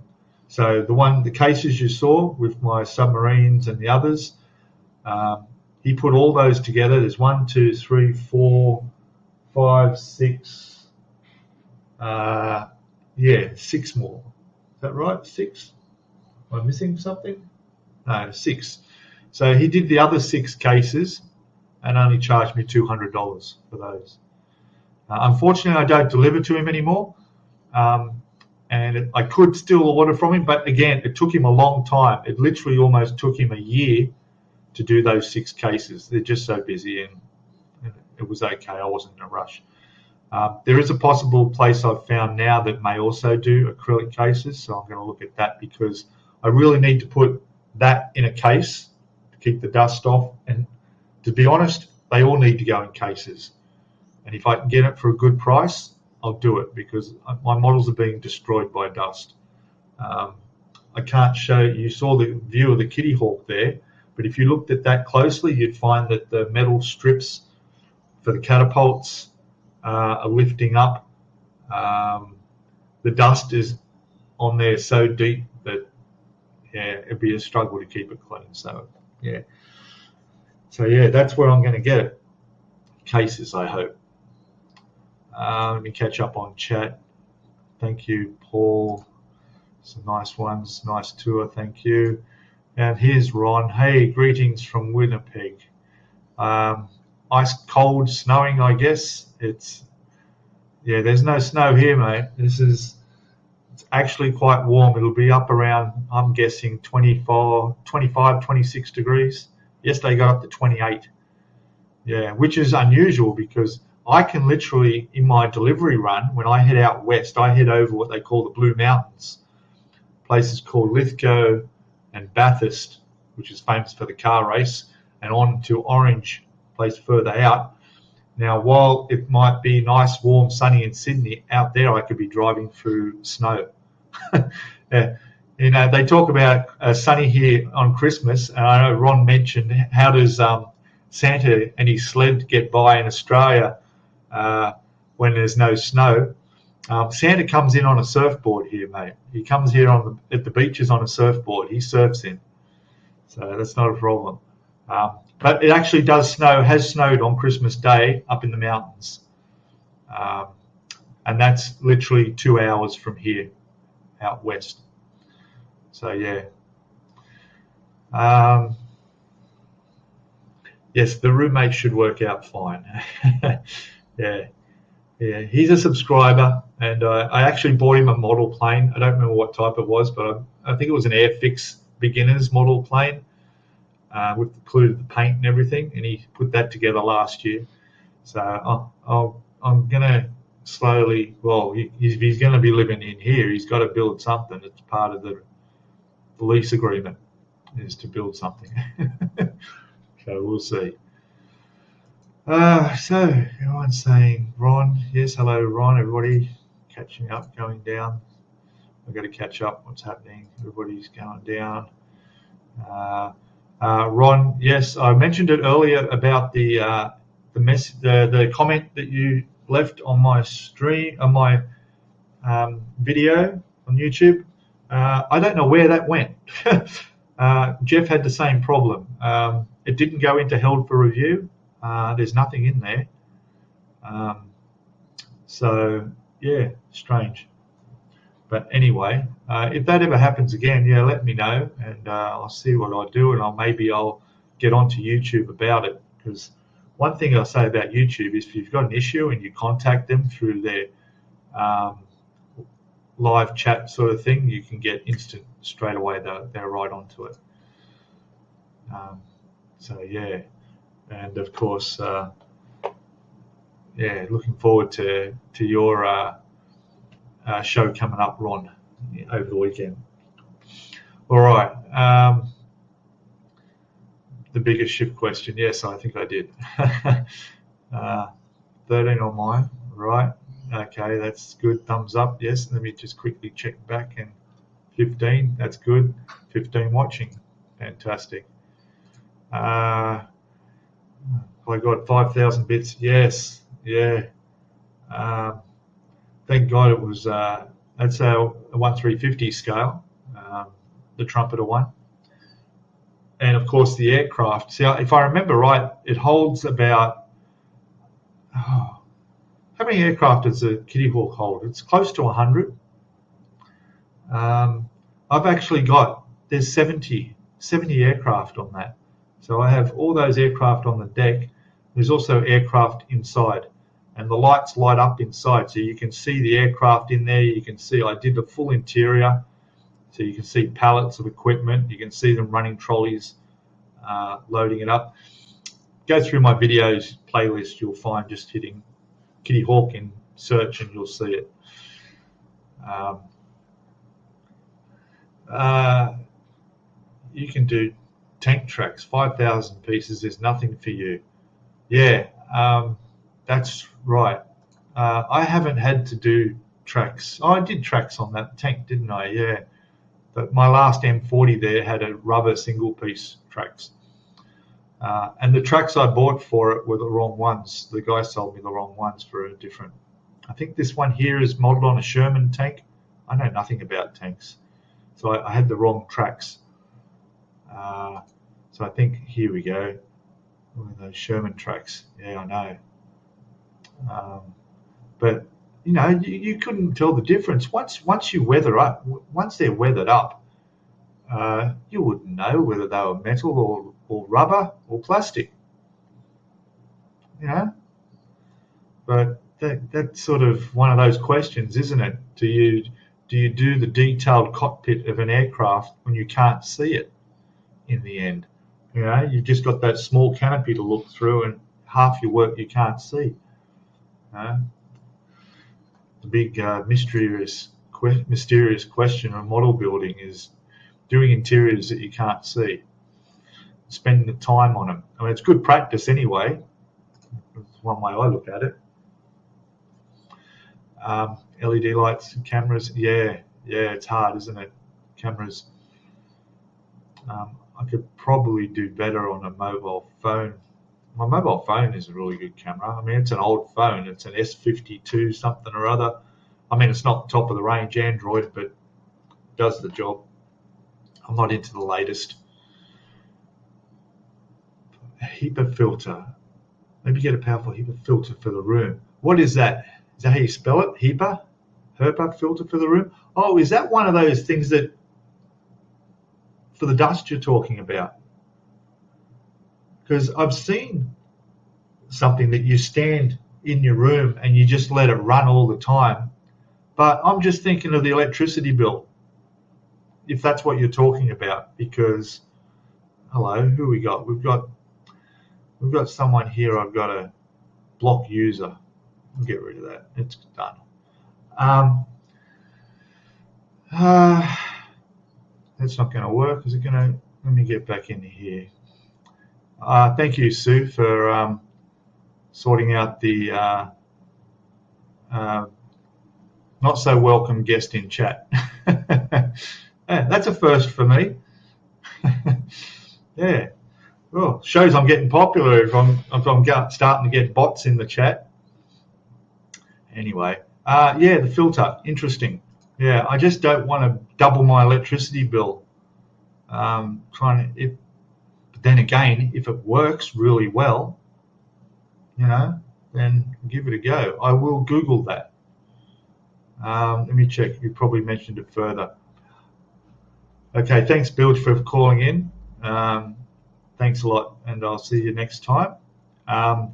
Speaker 1: So the cases you saw with my submarines and the others, he put all those together. There's 1, 2, 3, 4, 5, 6. 6 more. Is that right? 6? Am I missing something? No, 6. So he did the other 6 cases and only charged me $200 for those. Unfortunately, I don't deliver to him anymore. And I could still order from him, but again, it took him a long time. It literally almost took him a year to do those 6 cases. They're just so busy, and it was okay. I wasn't in a rush. There is a possible place I've found now that may also do acrylic cases, so I'm going to look at that because I really need to put that in a case to keep the dust off. And to be honest, they all need to go in cases. And if I can get it for a good price, I'll do it because my models are being destroyed by dust. I can't show you saw the view of the Kitty Hawk there, but if you looked at that closely, you'd find that the metal strips for the catapults are lifting up. The dust is on there so deep that it'd be a struggle to keep it clean. So yeah, that's where I'm going to get it. cases, I hope. Let me catch up on chat. Thank you, Paul. Some nice ones. Nice tour. Thank you. And here's Ron. Hey, greetings from Winnipeg. Ice cold, snowing, I guess. Yeah, there's no snow here, mate. It's actually quite warm. It'll be up around, I'm guessing, 25, 26 degrees. Yesterday got up to 28. Yeah, which is unusual because I can literally, in my delivery run, when I head out west, I head over what they call the Blue Mountains, places called Lithgow and Bathurst, which is famous for the car race, and on to Orange, place further out. Now, while it might be nice, warm, sunny in Sydney, out there I could be driving through snow. Yeah. You know, they talk about sunny here on Christmas, and I know Ron mentioned, how does Santa and his sled get by in Australia when there's no snow? Santa comes in on a surfboard here, mate. He comes here at the beaches on a surfboard. He surfs in, so that's not a problem. But it actually does snow, has snowed on Christmas Day up in the mountains. And that's literally 2 hours from here, out west. So, yeah. Yes, the roommate should work out fine. Yeah. He's a subscriber, and I actually bought him a model plane. I don't remember what type it was, but I think it was an Airfix beginner's model plane. With included the paint and everything, and he put that together last year. So I'm going to slowly, well, if he's going to be living in here, he's got to build something. It's part of the lease agreement, is to build something. So we'll see. So everyone's saying, Ron, yes, hello, Ron, everybody catching up, going down. I've got to catch up what's happening. Everybody's going down. Ron, yes, I mentioned it earlier about the comment that you left on my stream, on my video on YouTube. I don't know where that went. Jeff had the same problem. It didn't go into held for review. There's nothing in there. So yeah, strange. But anyway, if that ever happens again, yeah, let me know, and I'll see what I do, and maybe I'll get onto YouTube about it. Because one thing I'll say about YouTube is, if you've got an issue and you contact them through their live chat sort of thing, you can get instant straight away. They're right onto it. So yeah, and of course, yeah, looking forward to your show coming up, Ron, over the weekend. All right. The biggest shift question. Yes, I think I did. 13 on mine. Right. Okay, that's good. Thumbs up. Yes. Let me just quickly check back. And 15. That's good. 15 watching. Fantastic. I got 5,000 bits. Yes. Yeah. Thank God it was, that's a 1/350 scale, the trumpeter one. And of course the aircraft, see, if I remember right, it holds about, how many aircraft does a Kitty Hawk hold? It's close to 100. I've actually got, there's 70 aircraft on that. So I have all those aircraft on the deck. There's also aircraft inside. And the lights light up inside, so you can see the aircraft in there. You can see I did the full interior, so you can see pallets of equipment. You can see them running trolleys, loading it up. Go through my videos playlist. You'll find, just hitting Kitty Hawk in search, and you'll see it. You can do tank tracks, 5,000 pieces. There's nothing for you. Yeah. That's right. I haven't had to do tracks. Oh, I did tracks on that tank, didn't I? Yeah. But my last M40 there had a rubber single piece tracks. And the tracks I bought for it were the wrong ones. The guy sold me the wrong ones for a different. I think this one here is modeled on a Sherman tank. I know nothing about tanks. So I had the wrong tracks. So I think, here we go. Look at those Sherman tracks. Yeah, I know. But you know, you couldn't tell the difference once you weather up. Once they're weathered up, you wouldn't know whether they were metal or rubber or plastic. You know, but that's sort of one of those questions, isn't it? Do you do the detailed cockpit of an aircraft when you can't see it in the end? You know, you've just got that small canopy to look through, and half your work you can't see. The big mysterious question of model building is doing interiors that you can't see, spending the time on them. I mean, it's good practice anyway. That's one way I look at it. LED lights and cameras, yeah, it's hard, isn't it? Cameras. I could probably do better on a mobile phone. My mobile phone is a really good camera. I mean, it's an old phone. It's an S52 something or other. I mean, it's not top of the range Android, but it does the job. I'm not into the latest. A HEPA filter. Maybe get a powerful HEPA filter for the room. What is that? Is that how you spell it? HEPA? HEPA filter for the room? Oh, is that one of those things that for the dust you're talking about? Because I've seen something that you stand in your room and you just let it run all the time. But I'm just thinking of the electricity bill, if that's what you're talking about. Because, hello, who we got? We've got someone here. I've got a block user. I'll get rid of that. It's done. That's not going to work. Is it going to? Let me get back into here. Thank you, Sue, for sorting out the not so welcome guest in chat. That's a first for me. Yeah. Well, shows I'm getting popular if I'm starting to get bots in the chat. Anyway, yeah, the filter, interesting. Yeah, I just don't want to double my electricity bill. But then again, if it works really well, you know, then give it a go. I will Google that. Let me check. You probably mentioned it further. Okay, thanks, Bilge, for calling in. Thanks a lot, and I'll see you next time.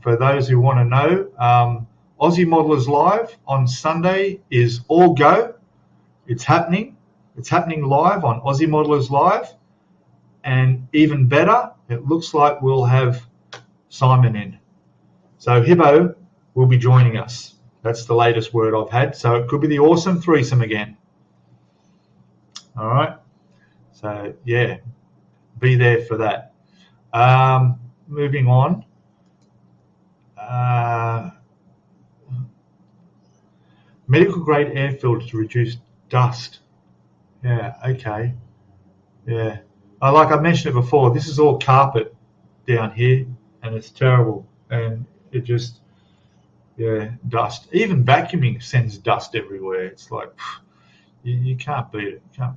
Speaker 1: For those who want to know, Aussie Modelers Live on Sunday is all go. It's happening. It's happening live on Aussie Modelers Live. And even better, it looks like we'll have Simon in. So Hibbo will be joining us. That's the latest word I've had. So it could be the awesome threesome again. All right. So, yeah, be there for that. Moving on. Medical grade air filter to reduce dust. Yeah, okay. Yeah. Like I mentioned it before, this is all carpet down here, and it's terrible. And it just, yeah, dust. Even vacuuming sends dust everywhere. It's like, you can't beat it. You can't.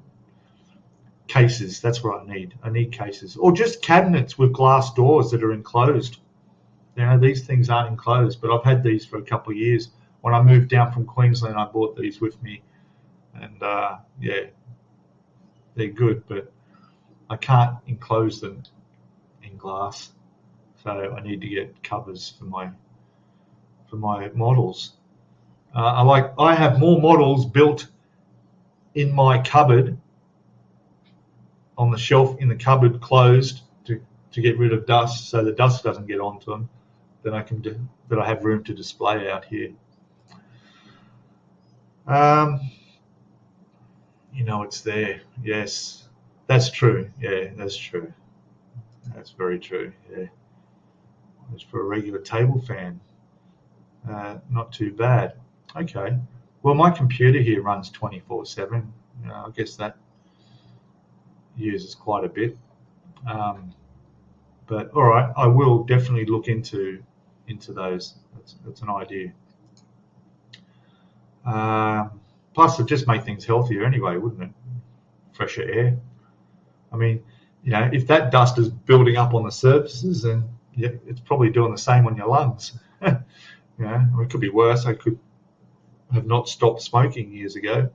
Speaker 1: Cases, that's what I need. I need cases. Or just cabinets with glass doors that are enclosed. You know, these things aren't enclosed, but I've had these for a couple of years. When I moved down from Queensland, I bought these with me. And, yeah, they're good, but I can't enclose them in glass. So I need to get covers for my models. I have more models built in my cupboard, on the shelf in the cupboard, closed to get rid of dust, so the dust doesn't get onto them, then I have room to display out here. You know, it's there. Yes, that's true. Yeah, that's true. That's very true. Yeah, it's for a regular table fan. Not too bad. Okay. Well, my computer here runs 24/7. I guess that uses quite a bit. But all right, I will definitely look into those. That's an idea. Plus, it'd just make things healthier anyway, wouldn't it? Fresher air. I mean, you know, if that dust is building up on the surfaces, then yeah, it's probably doing the same on your lungs. You Yeah, it could be worse. I could have not stopped smoking years ago.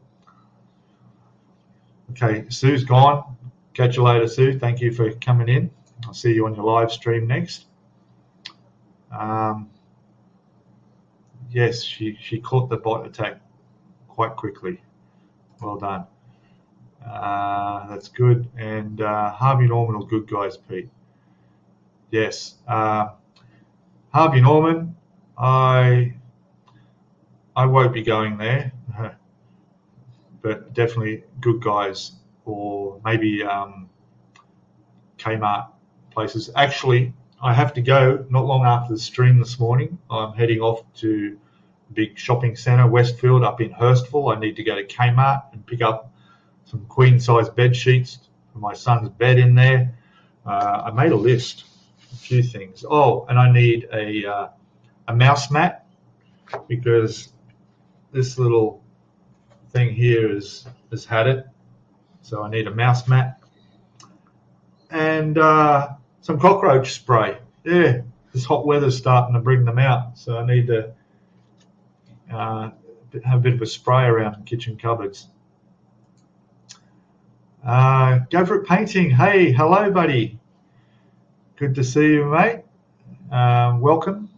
Speaker 1: Okay, Sue's gone. Catch you later, Sue. Thank you for coming in. I'll see you on your live stream next. Yes, she caught the bot attack quite quickly. Well done. That's good. And Harvey Norman or good guys, Pete. Yes. Harvey Norman, I won't be going there, but definitely good guys, or maybe Kmart places. Actually, I have to go not long after the stream this morning. I'm heading off to a big shopping centre, Westfield, up in Hurstville. I need to go to Kmart and pick up some queen-size bed sheets for my son's bed in there. I made a list, a few things. Oh, and I need a mouse mat, because this little thing here has had it. So I need a mouse mat and some cockroach spray. Yeah, this hot weather's starting to bring them out, so I need to have a bit of a spray around the kitchen cupboards. Go for it painting. Hey, hello, buddy. Good to see you, mate. Welcome.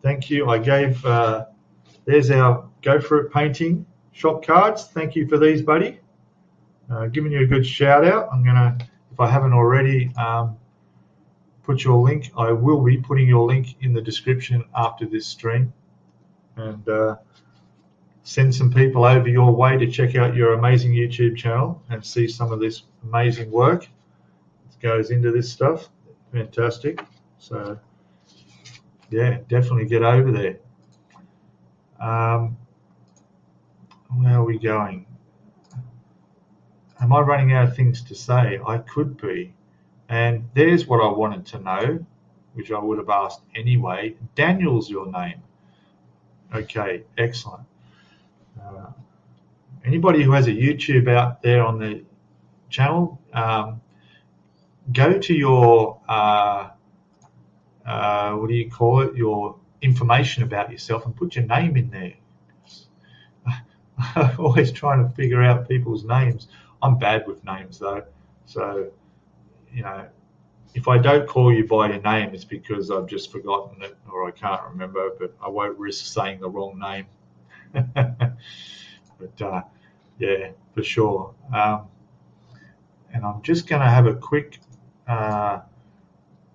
Speaker 1: Thank you. I gave, there's our Go For It painting shop cards. Thank you for these, buddy. Giving you a good shout out. I'm going to, if I haven't already, put your link. I will be putting your link in the description after this stream, and send some people over your way to check out your amazing YouTube channel and see some of this amazing work that goes into this stuff. Fantastic. So yeah, definitely get over there. Where are we going? Am I running out of things to say? I could be. And there's what I wanted to know, which I would have asked anyway. Daniel's your name. Okay, excellent. Anybody who has a YouTube out there on the channel, go to your, what do you call it, your information about yourself and put your name in there. I'm always trying to figure out people's names. I'm bad with names though, so you know, if I don't call you by your name, it's because I've just forgotten it or I can't remember, but I won't risk saying the wrong name. But yeah, for sure. And I'm just going to have a quick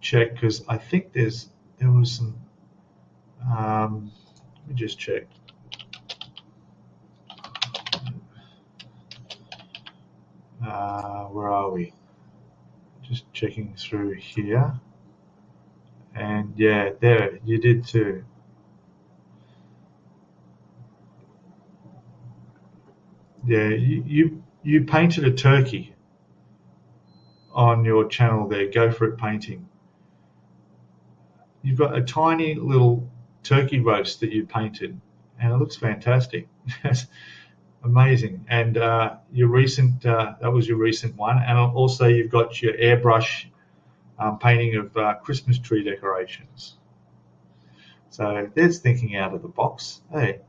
Speaker 1: check, because I think there was some. Let me just check. Where are we? Just checking through here. And yeah, there, you did too. Yeah, you painted a turkey on your channel there, Go For It Painting. You've got a tiny little turkey roast that you painted, and it looks fantastic. Amazing. And your recent, that was your recent one, and also you've got your airbrush painting of Christmas tree decorations. So there's thinking out of the box. Hey,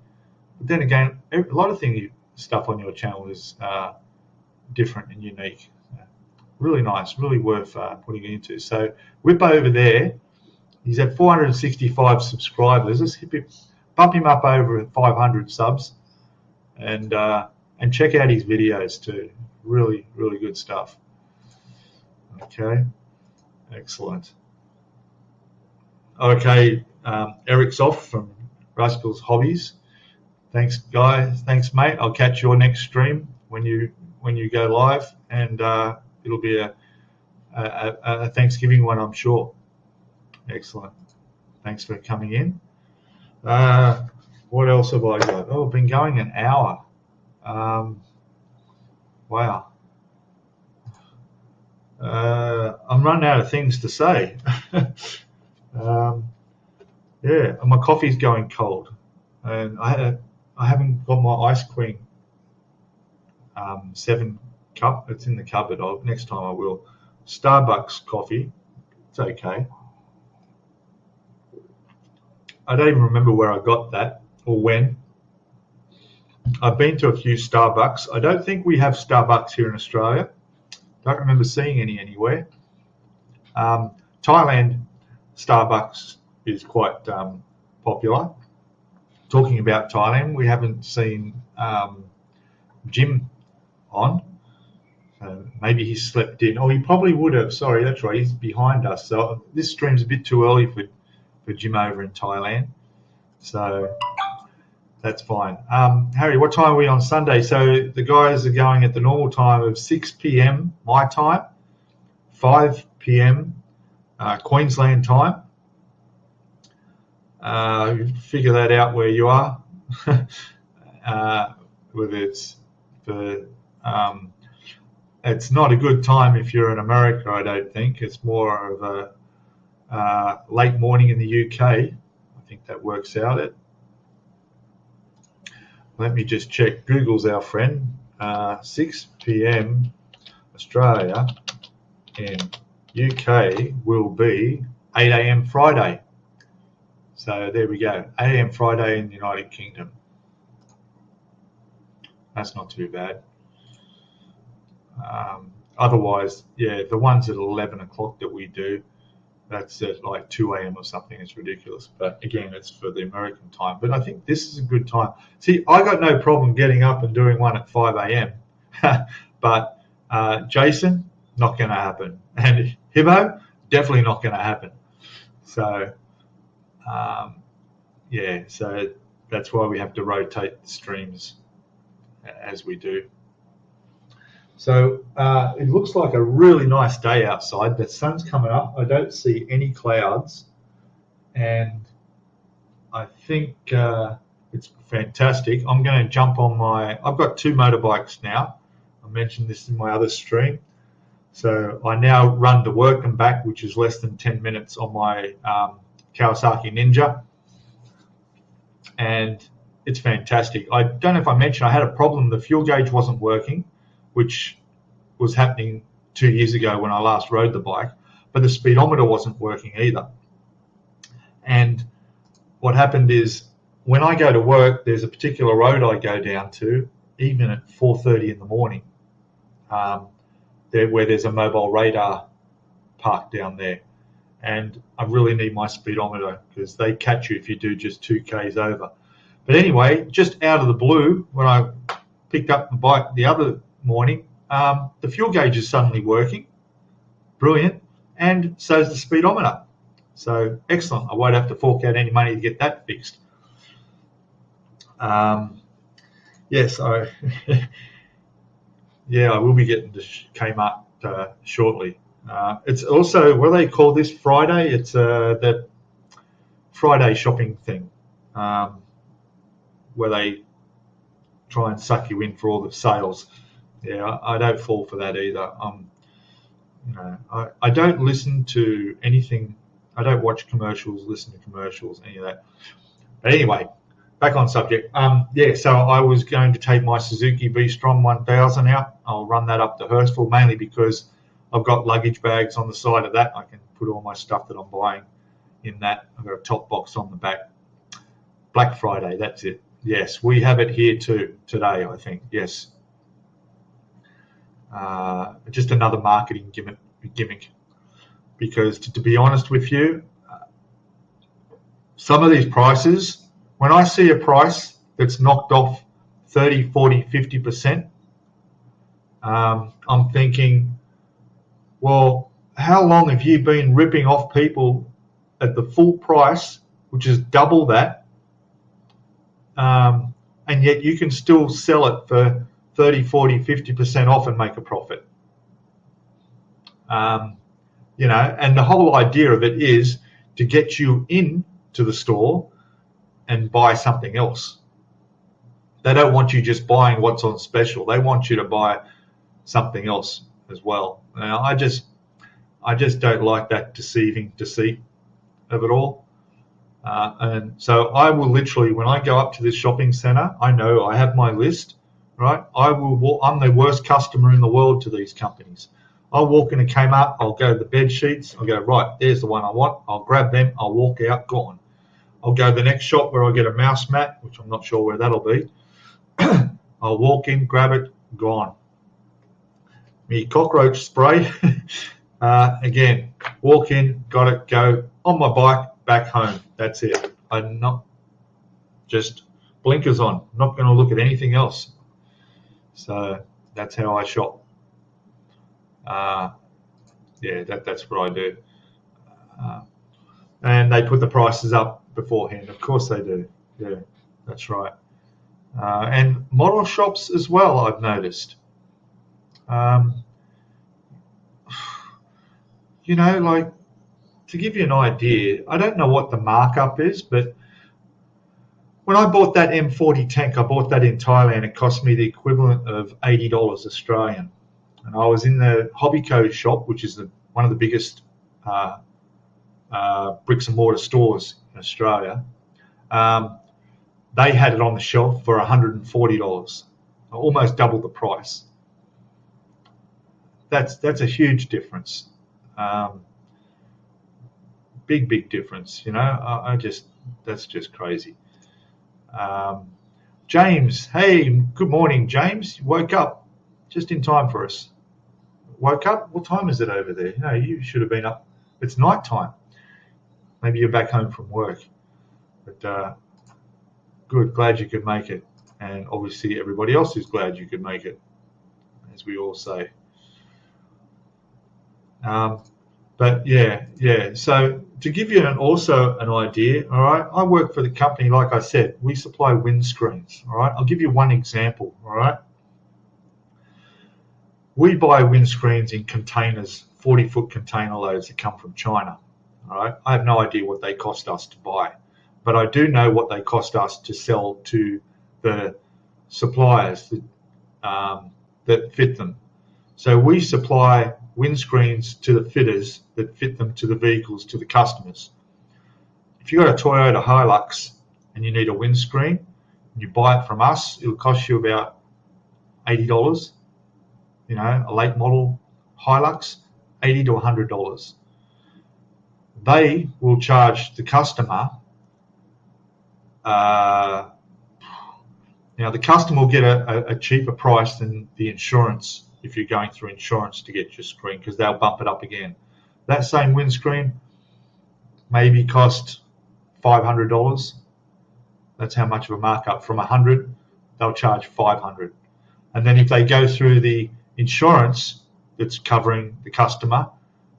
Speaker 1: but then again, a lot of stuff on your channel is different and unique. Really nice, really worth putting into. So whip over there. He's at 465 subscribers. Let's bump him up over 500 subs, and check out his videos too. Really, really good stuff. Okay, excellent. Okay, Eric's off from Rascal's Hobbies. Thanks, guys. Thanks, mate. I'll catch your next stream when you go live, and it'll be a Thanksgiving one, I'm sure. Excellent. Thanks for coming in. What else have I got? Oh, I've been going an hour. Wow. I'm running out of things to say. Yeah, and my coffee's going cold, and I haven't got my Ice Queen 7 cup. It's in the cupboard. Next time I will. Starbucks coffee. It's okay. I don't even remember where I got that or when. I've been to a few Starbucks. I don't think we have Starbucks here in Australia. Don't remember seeing any anywhere. Thailand Starbucks is quite popular. Talking about Thailand, we haven't seen Jim on. Maybe he slept in. Oh, he probably would have. Sorry, that's right. He's behind us. So this stream's a bit too early for Jim over in Thailand. So that's fine. Harry, what time are we on Sunday? So the guys are going at the normal time of 6 p.m. my time, 5 p.m. Queensland time. Figure that out where you are. Whether it's for it's not a good time if you're in America, I don't think. It's more of a late morning in the UK. I think that works out. Let me just check. Google's our friend. 6 p.m. Australia in UK will be 8 a.m. Friday. So there we go. 8 a.m. Friday in the United Kingdom. That's not too bad. Otherwise, yeah, the ones at 11 o'clock that we do, that's at like 2 a.m. or something. It's ridiculous. But again, it's for the American time. But I think this is a good time. See, I got no problem getting up and doing one at 5 a.m. But Jason, not going to happen. And Hibbo, definitely not going to happen. So, yeah, so that's why we have to rotate the streams as we do. So it looks like a really nice day outside. The sun's coming up. I don't see any clouds. And I think it's fantastic. I'm going to jump on I've got 2 motorbikes now. I mentioned this in my other stream. So I now run to work and back, which is less than 10 minutes on my Kawasaki Ninja. And it's fantastic. I don't know if I mentioned I had a problem. The fuel gauge wasn't working, which was happening 2 years ago when I last rode the bike, but the speedometer wasn't working either. And what happened is when I go to work, there's a particular road I go down to, even at 4:30 in the morning, where there's a mobile radar parked down there. And I really need my speedometer because they catch you if you do just 2 Ks over. But anyway, just out of the blue, when I picked up the bike the other morning, the fuel gauge is suddenly working. Brilliant. And so is the speedometer. So excellent. I won't have to fork out any money to get that fixed. Yes, yeah, I will be getting to Kmart shortly. It's also, what do they call this Friday? It's that Friday shopping thing, where they try and suck you in for all the sales. Yeah, I don't fall for that either. I don't listen to anything. I don't watch commercials, listen to commercials, any of that. But anyway, back on subject. Yeah, so I was going to take my Suzuki V-Strom 1000 out. I'll run that up to Hurstville, mainly because I've got luggage bags on the side of that. I can put all my stuff that I'm buying in that. I've got a top box on the back. Black Friday, that's it. Yes, we have it here too today, I think. Yes. Just another marketing gimmick. Because to be honest with you, some of these prices, when I see a price that's knocked off 30, 40, 50%, I'm thinking, well, how long have you been ripping off people at the full price, which is double that, and yet you can still sell it for 30, 40, 50% off and make a profit? And the whole idea of it is to get you into the store and buy something else. They don't want you just buying what's on special. They want you to buy something else as well. Now, I just don't like that deceit of it all. And so I will literally, when I go up to this shopping center, I know I have my list, right? I'm the worst customer in the world to these companies. I'll walk in a Kmart, I'll go to the bed sheets, I'll go, right, there's the one I want, I'll grab them, I'll walk out, gone. I'll go to the next shop where I get a mouse mat, which I'm not sure where that'll be. I'll walk in, grab it, gone. Me cockroach spray, again, walk in, got it, go, on my bike, back home. That's it. I'm not, just blinkers on, not going to look at anything else. So that's how I shop. Yeah, that's what I do. And they put the prices up beforehand. Of course they do. Yeah, that's right. And model shops as well, I've noticed. You know, like, to give you an idea, I don't know what the markup is, but when I bought that M40 tank, I bought that in Thailand. It cost me the equivalent of $80 Australian. And I was in the Hobbyco shop, which is one of the biggest bricks and mortar stores in Australia. They had it on the shelf for $140, almost double the price. That's a huge difference. Big difference, you know. That's just crazy. James, hey, good morning, James. You woke up just in time for us. Woke up? What time is it over there? No, you should have been up. It's night time. Maybe you're back home from work. But good, glad you could make it. And obviously everybody else is glad you could make it, as we all say. But yeah. So to give you also an idea, all right, I work for the company, like I said, we supply windscreens, all right. I'll give you one example, all right. We buy windscreens in containers, 40-foot container loads that come from China, all right. I have no idea what they cost us to buy, but I do know what they cost us to sell to the suppliers that fit them. So we supply windscreens to the fitters that fit them to the vehicles, to the customers. If you've got a Toyota Hilux and you need a windscreen and you buy it from us, it'll cost you about $80. You know, a late model Hilux, $80 to $100. They will charge the customer. Now the customer will get a cheaper price than the insurance if you're going through insurance to get your screen, because they'll bump it up again. That same windscreen maybe cost $500. That's how much of a markup. From $100, they'll charge $500. And then if they go through the insurance that's covering the customer,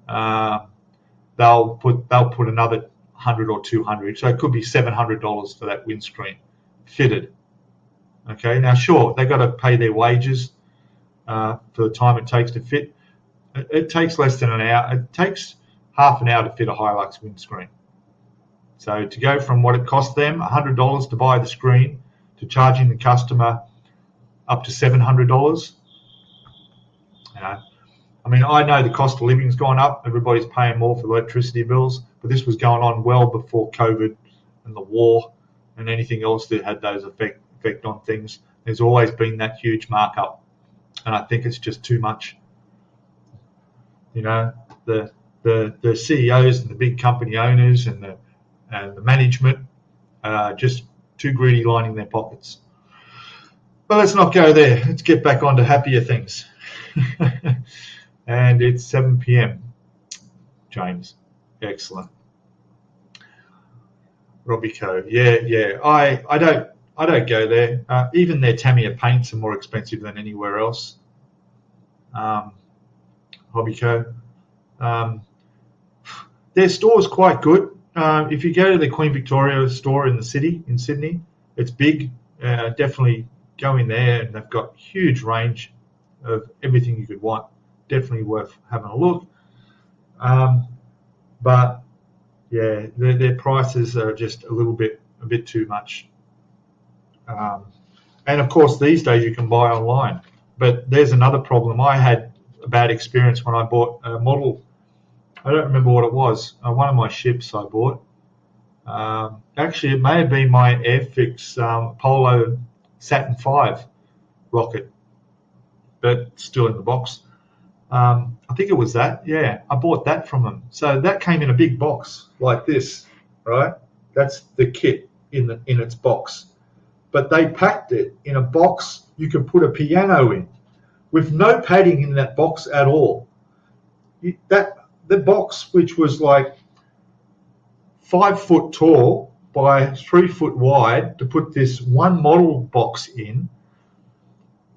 Speaker 1: they'll put another $100 or $200. So it could be $700 for that windscreen fitted. Okay, now sure, they've got to pay their wages for the time it takes to fit. It takes less than an hour. It takes half an hour to fit a Hilux windscreen. So to go from what it cost them, $100 to buy the screen, to charging the customer up to $700, you know, I mean, I know the cost of living's gone up. Everybody's paying more for electricity bills, but this was going on well before COVID and the war and anything else that had those effect on things. There's always been that huge markup, and I think it's just too much. You know, the CEOs and the big company owners and the management are just too greedy, lining their pockets. But let's not go there. Let's get back onto happier things. And it's 7 p.m. James, excellent. Robbie Co. Yeah. I don't go there. Even their Tamiya paints are more expensive than anywhere else. Hobbyco. Their store's quite good. If you go to the Queen Victoria store in the city, in Sydney, it's big. Definitely go in there, and they've got huge range of everything you could want. Definitely worth having a look. But yeah, their prices are just a bit too much. And of course, these days you can buy online. But there's another problem. I had a bad experience when I bought a model. I don't remember what it was. One of my ships I bought. Actually, it may have been my Airfix Polo Saturn V rocket, but still in the box. I think it was that. Yeah, I bought that from them. So that came in a big box like this, right? That's the kit in its box. But they packed it in a box you could put a piano in, with no padding in that box at all. The box, which was like 5 foot tall by 3 foot wide, to put this one model box in.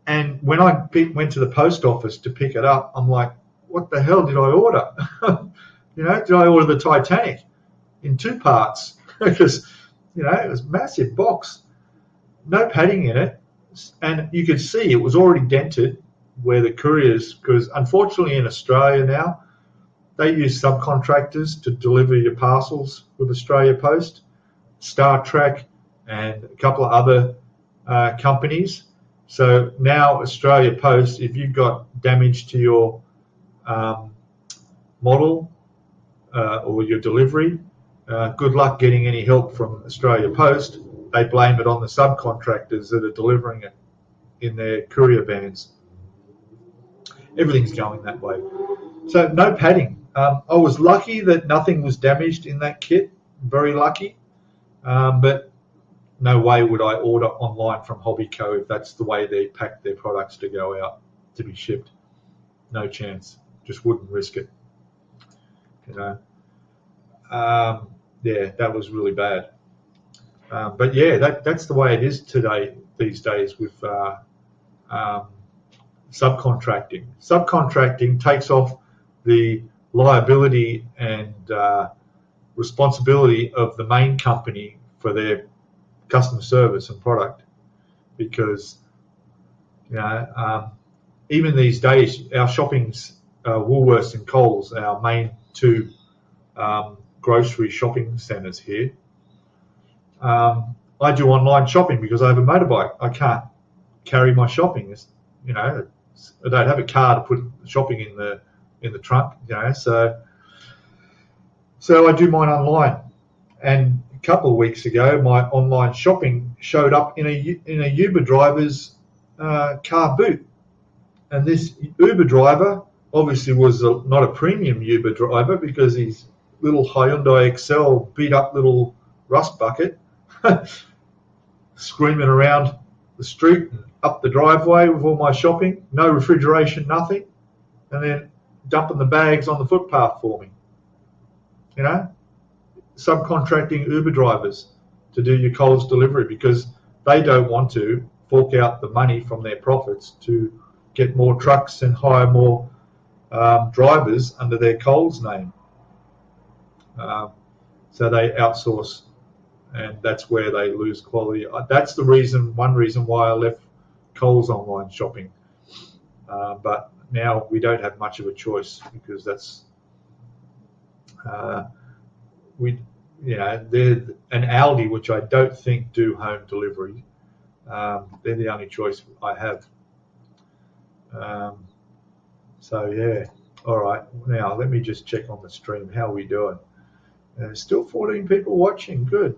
Speaker 1: And when I went to the post office to pick it up, I'm like, what the hell did I order? Did I order the Titanic in 2 parts? Because, it was a massive box, no padding in it. And you could see it was already dented where the couriers, because unfortunately in Australia now, they use subcontractors to deliver your parcels with Australia Post, Star Trek, and a couple of other companies. So now Australia Post, if you've got damage to your model or your delivery, good luck getting any help from Australia Post. They blame it on the subcontractors that are delivering it in their courier vans. Everything's going that way. So no padding. I was lucky that nothing was damaged in that kit. Very lucky. But no way would I order online from Hobbyco if that's the way they pack their products to go out to be shipped. No chance. Just wouldn't risk it. Yeah, that was really bad. But yeah, that's the way it is these days with subcontracting. Subcontracting takes off the liability and responsibility of the main company for their customer service and product, because even these days our shopping's Woolworths and Coles, our main 2 grocery shopping centres here. I do online shopping because I have a motorbike. I can't carry my shopping. I don't have a car to put shopping in the trunk. So I do mine online. And a couple of weeks ago, my online shopping showed up in a Uber driver's car boot, and this Uber driver obviously was not a premium Uber driver, because his little Hyundai Excel beat up little rust bucket screaming around the street and up the driveway with all my shopping, no refrigeration, nothing, and then dumping the bags on the footpath for me. Subcontracting Uber drivers to do your Coles delivery because they don't want to fork out the money from their profits to get more trucks and hire more drivers under their Coles name. So they outsource, and that's where they lose quality. That's one reason why I left Coles online shopping. But now we don't have much of a choice, because that's they're an Aldi, which I don't think do home delivery. They're the only choice I have. So yeah, all right. Now let me just check on the stream. How are we doing? Still 14 people watching. Good.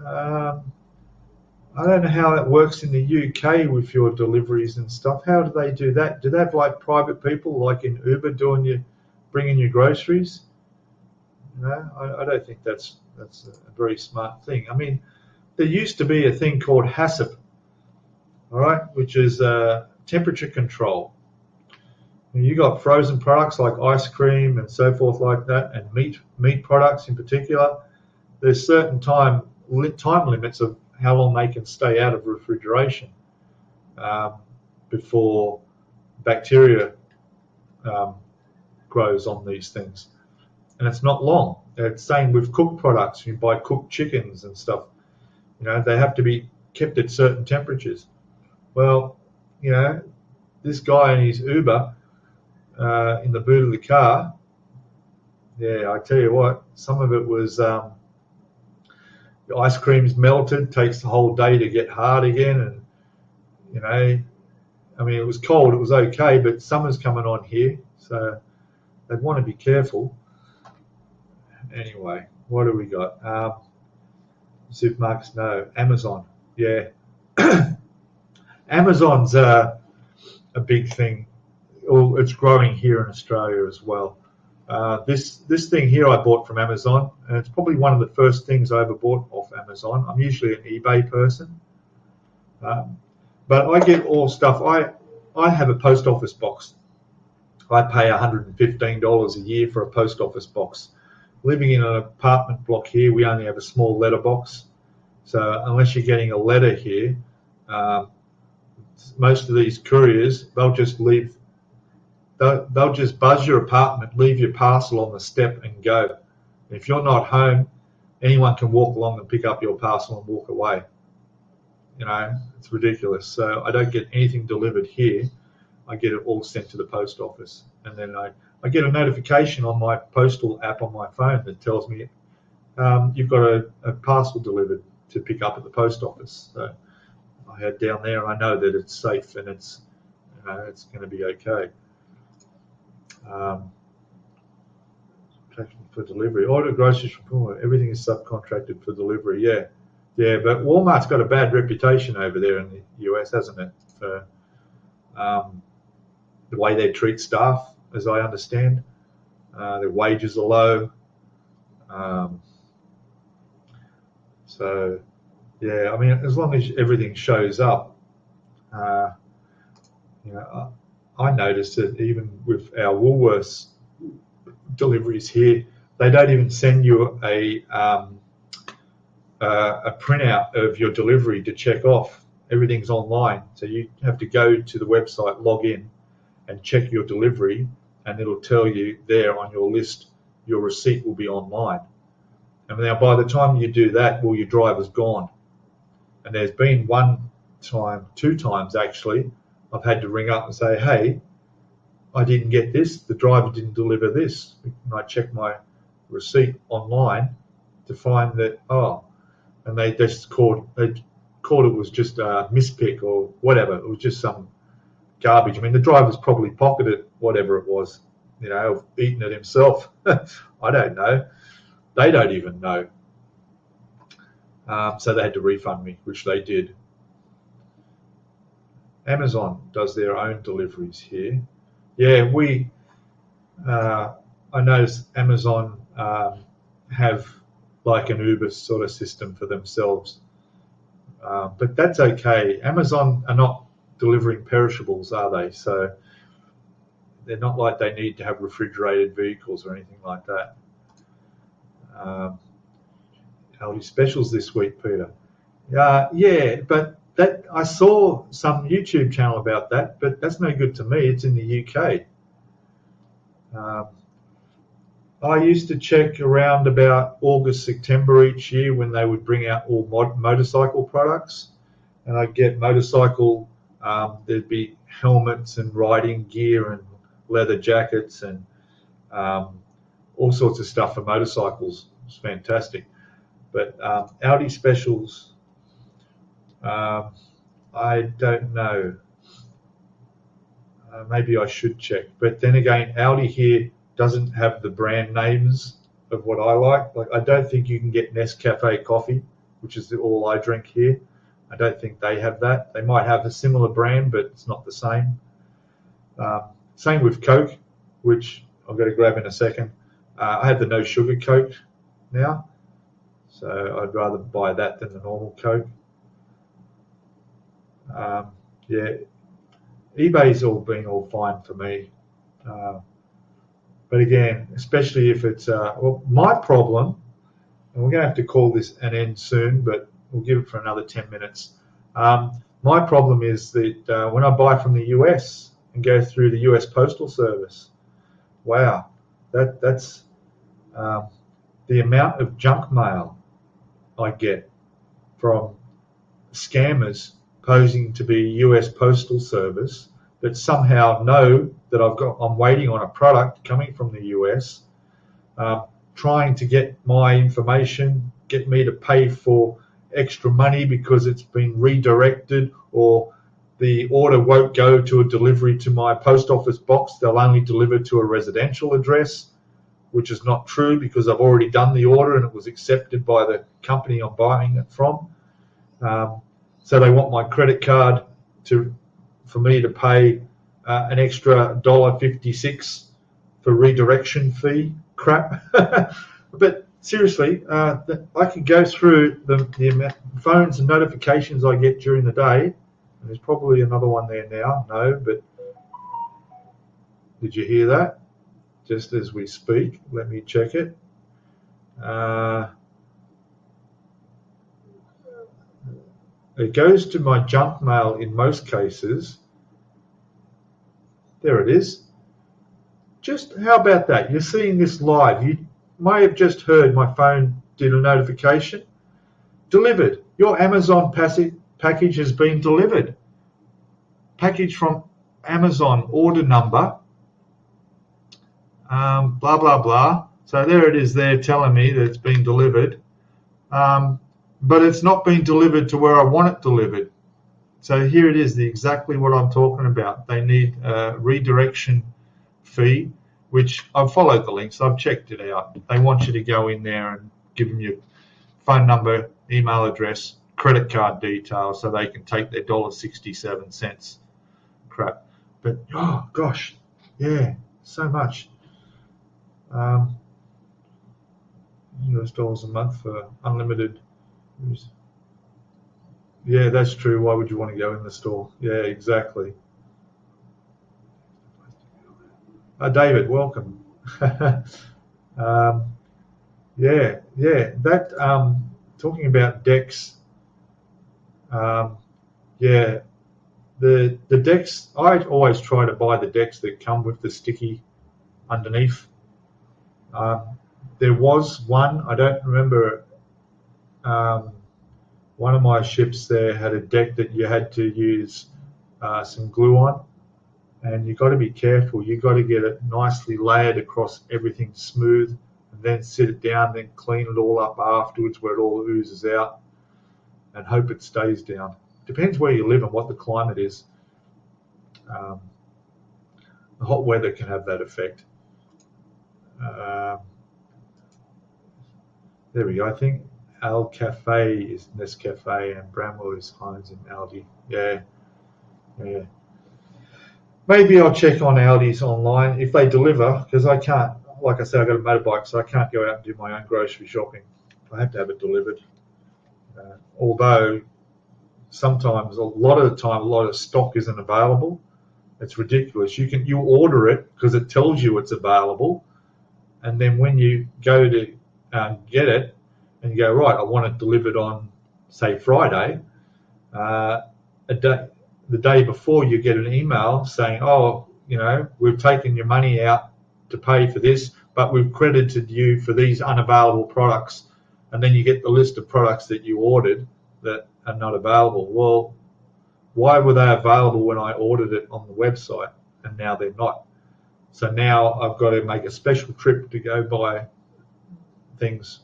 Speaker 1: I don't know how it works in the UK with your deliveries and stuff. How do they do that? Do they have like private people like in Uber bringing your groceries? I don't think that's a very smart thing. I mean, there used to be a thing called HACCP, all right, which is temperature control. And you got frozen products like ice cream and so forth like that, and meat products in particular. There's certain time limits of how long they can stay out of refrigeration before bacteria grows on these things. And it's not long. It's same with cooked products. You buy cooked chickens and stuff. They have to be kept at certain temperatures. Well, this guy in his Uber in the boot of the car, yeah, I tell you what, some of it was the ice cream's melted, takes the whole day to get hard again, and I mean, it was cold, it was okay, but summer's coming on here, so they'd want to be careful. Anyway, what do we got? Supermarkets, no. Amazon, yeah. Amazon's a big thing. It's growing here in Australia as well. This thing here I bought from Amazon, and it's probably one of the first things I ever bought off Amazon. I'm usually an eBay person, but I get all stuff. I have a post office box. I pay $115 a year for a post office box. Living in an apartment block here, we only have a small letter box. So unless you're getting a letter here, most of these couriers, they'll just leave. They'll just buzz your apartment, leave your parcel on the step and go. If you're not home, anyone can walk along and pick up your parcel and walk away. You know, it's ridiculous. So I don't get anything delivered here. I get it all sent to the post office. And then I get a notification on my postal app on my phone that tells me you've got a parcel delivered to pick up at the post office. So I head down there and I know that it's safe and it's going to be okay. For delivery, order groceries from Walmart. Everything is subcontracted for delivery. Yeah, but Walmart's got a bad reputation over there in the US, hasn't it? For the way they treat staff, as I understand, their wages are low. So, yeah, I mean, as long as everything shows up, you know, I noticed that even with our Woolworths deliveries here, they don't even send you a printout of your delivery to check off. Everything's online, so you have to go to the website, log in, and check your delivery, and it'll tell you there on your list your receipt will be online. And now by the time you do that, well, your driver's gone. And there's been two times actually, I've had to ring up and say, hey, I didn't get this, the driver didn't deliver this. And I checked my receipt online to find that, and they just called it was just a mispick or whatever. It was just some garbage. I mean, the driver's probably pocketed whatever it was, you know, eaten it himself. I don't know. They don't even know. So they had to refund me, which they did. Amazon does their own deliveries here. Yeah, I noticed Amazon have like an Uber sort of system for themselves. But that's okay. Amazon are not delivering perishables, are they? So they're not like they need to have refrigerated vehicles or anything like that. Aldi specials this week, Peter. Yeah, but that I saw some YouTube channel about that, but that's no good to me. It's in the UK. I used to check around about August, September each year when they would bring out all motorcycle products, and I'd get motorcycle. There'd be helmets and riding gear and leather jackets and all sorts of stuff for motorcycles. It's fantastic. But Audi specials, I don't know. Maybe I should check. But then again, Audi here doesn't have the brand names of what I like. Like, I don't think you can get Nescafe coffee, which is all I drink here. I don't think they have that. They might have a similar brand, but it's not the same. Same with Coke, which I've got to grab in a second. I have the no sugar Coke now, so I'd rather buy that than the normal Coke. Yeah, eBay's been all fine for me. But again, especially if it's, well, my problem, and we're going to have to call this an end soon, but we'll give it for another 10 minutes. My problem is that when I buy from the US and go through the US Postal Service, wow, that's the amount of junk mail I get from scammers posing to be US Postal Service that somehow know that I'm waiting on a product coming from the US, trying to get my information, get me to pay for extra money because it's been redirected, or the order won't go to a delivery to my post office box. They'll only deliver to a residential address, which is not true because I've already done the order and it was accepted by the company I'm buying it from. So they want my credit card for me to pay an extra $1.56 for redirection fee crap. But seriously, I could go through the amount of phones and notifications I get during the day, and there's probably another one there now. No, but did you hear that? Just as we speak, let me check it. It goes to my junk mail in most cases. There it is. Just how about that? You're seeing this live. You may have just heard my phone did a notification. Delivered. Your Amazon package has been delivered. Package from Amazon, order number, blah, blah, blah. So there it is there telling me that it's been delivered. But it's not been delivered to where I want it delivered. So here it is, exactly what I'm talking about. They need a redirection fee, which I've followed the links, I've checked it out. They want you to go in there and give them your phone number, email address, credit card details, so they can take their $1.67 crap. But oh gosh, yeah, so much. US dollars a month for unlimited. Yeah, that's true. Why would you want to go in the store? Yeah, exactly. David, welcome. Yeah, that talking about decks. Yeah, the decks. I always try to buy the decks that come with the sticky underneath. There was one, I don't remember. One of my ships there had a deck that you had to use some glue on, and you've got to be careful. You've got to get it nicely layered across everything smooth, and then sit it down, then clean it all up afterwards where it all oozes out, and hope it stays down. Depends where you live and what the climate is. The hot weather can have that effect. There we go. I think Al Cafe is Nescafe and Bramwell is Heinz and Aldi. Yeah. Maybe I'll check on Aldi's online if they deliver, because I can't, like I said, I've got a motorbike, so I can't go out and do my own grocery shopping. I have to have it delivered. Although sometimes, a lot of the time, a lot of stock isn't available. It's ridiculous. You order it because it tells you it's available, and then when you go to get it, and you go, right, I want it delivered on, say, Friday, the day before you get an email saying, oh, we've taken your money out to pay for this, but we've credited you for these unavailable products. And then you get the list of products that you ordered that are not available. Well, why were they available when I ordered it on the website and now they're not? So now I've got to make a special trip to go buy things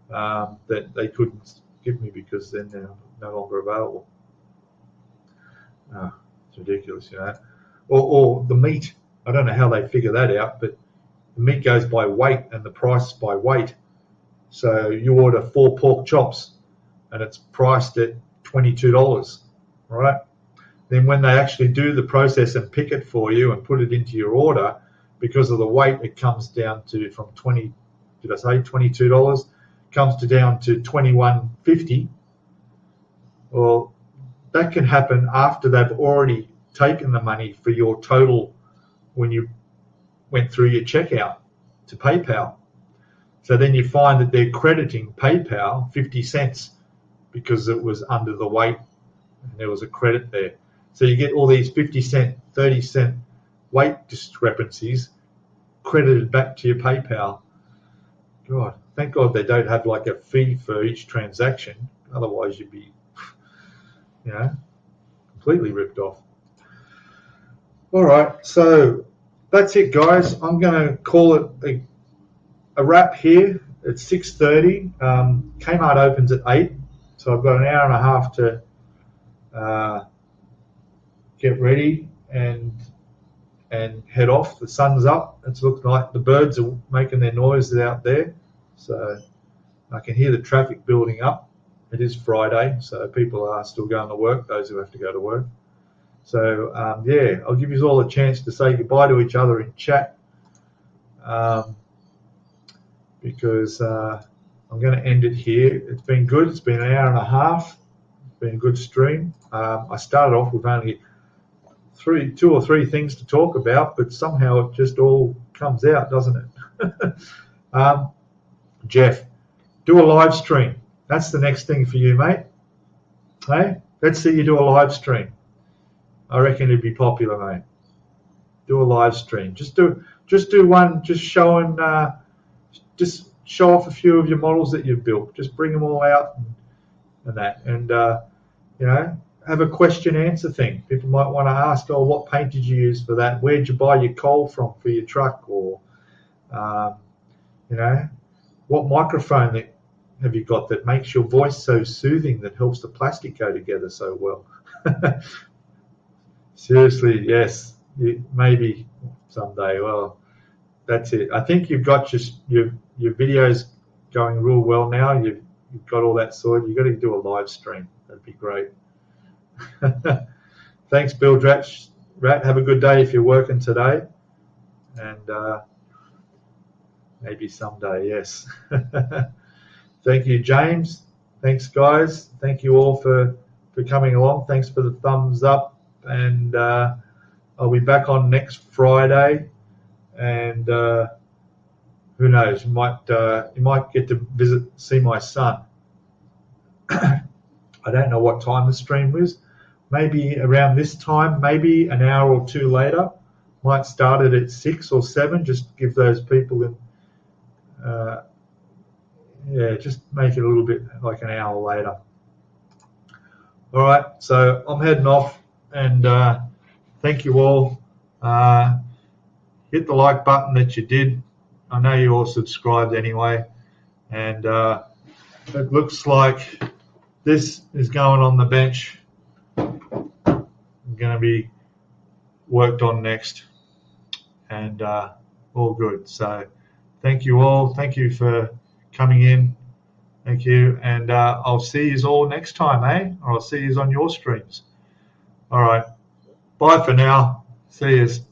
Speaker 1: that they couldn't give me because they're now no longer available. It's ridiculous, Or the meat. I don't know how they figure that out, but the meat goes by weight and the price by weight. So you order 4 pork chops and it's priced at $22, right? Then when they actually do the process and pick it for you and put it into your order, because of the weight, it comes down to from $22 comes down to $21.50. Well, that can happen after they've already taken the money for your total when you went through your checkout to PayPal. So then you find that they're crediting PayPal 50 cents because it was under the weight and there was a credit there. So you get all these 50 cent, 30 cent weight discrepancies credited back to your PayPal. God, thank God they don't have like a fee for each transaction. Otherwise you'd be, completely ripped off. All right, so that's it, guys. I'm going to call it a wrap here. It's 6:30. Kmart opens at 8, so I've got an hour and a half to get ready and head off. The sun's up. It looks like the birds are making their noises out there, so I can hear the traffic building up. It is Friday, so people are still going to work, those who have to go to work. So, I'll give you all a chance to say goodbye to each other in chat. because I'm going to end it here. It's been good. It's been an hour and a half. It's been a good stream. I started off with only two or three things to talk about, but somehow it just all comes out, doesn't it? Jeff, do a live stream. That's the next thing for you, mate. Hey, let's see you do a live stream. I reckon it'd be popular, mate. Do a live stream. Just do one, just showing, just show off a few of your models that you've built. Just bring them all out and that, and you know, have a question answer thing. People might want to ask, oh, what paint did you use for that? Where'd you buy your coal from for your truck? Or you know, what microphone have you got that makes your voice so soothing that helps the plastic go together so well? Seriously, yes, maybe someday. Well, that's it. I think you've got your videos going real well now. You've got all that sorted. You've got to do a live stream. That'd be great. Thanks, Bill Dratch. Rat, have a good day if you're working today, and maybe someday, yes. Thank you, James. Thanks, guys. Thank you all for coming along. Thanks for the thumbs up, and I'll be back on next Friday, and who knows, you might get to see my son. I don't know what time the stream is. Maybe around this time, maybe an hour or two later. Might start it at 6 or 7. Just give those people yeah, just make it a little bit like an hour later. All right, so I'm heading off, and thank you all. Hit the like button that you did. I know you all subscribed anyway, and it looks like this is going on the bench. Going to be worked on next, and all good. So thank you all. Thank you for coming in. Thank you, and I'll see you all next time, or I'll see you on your streams. All right, bye for now. See you.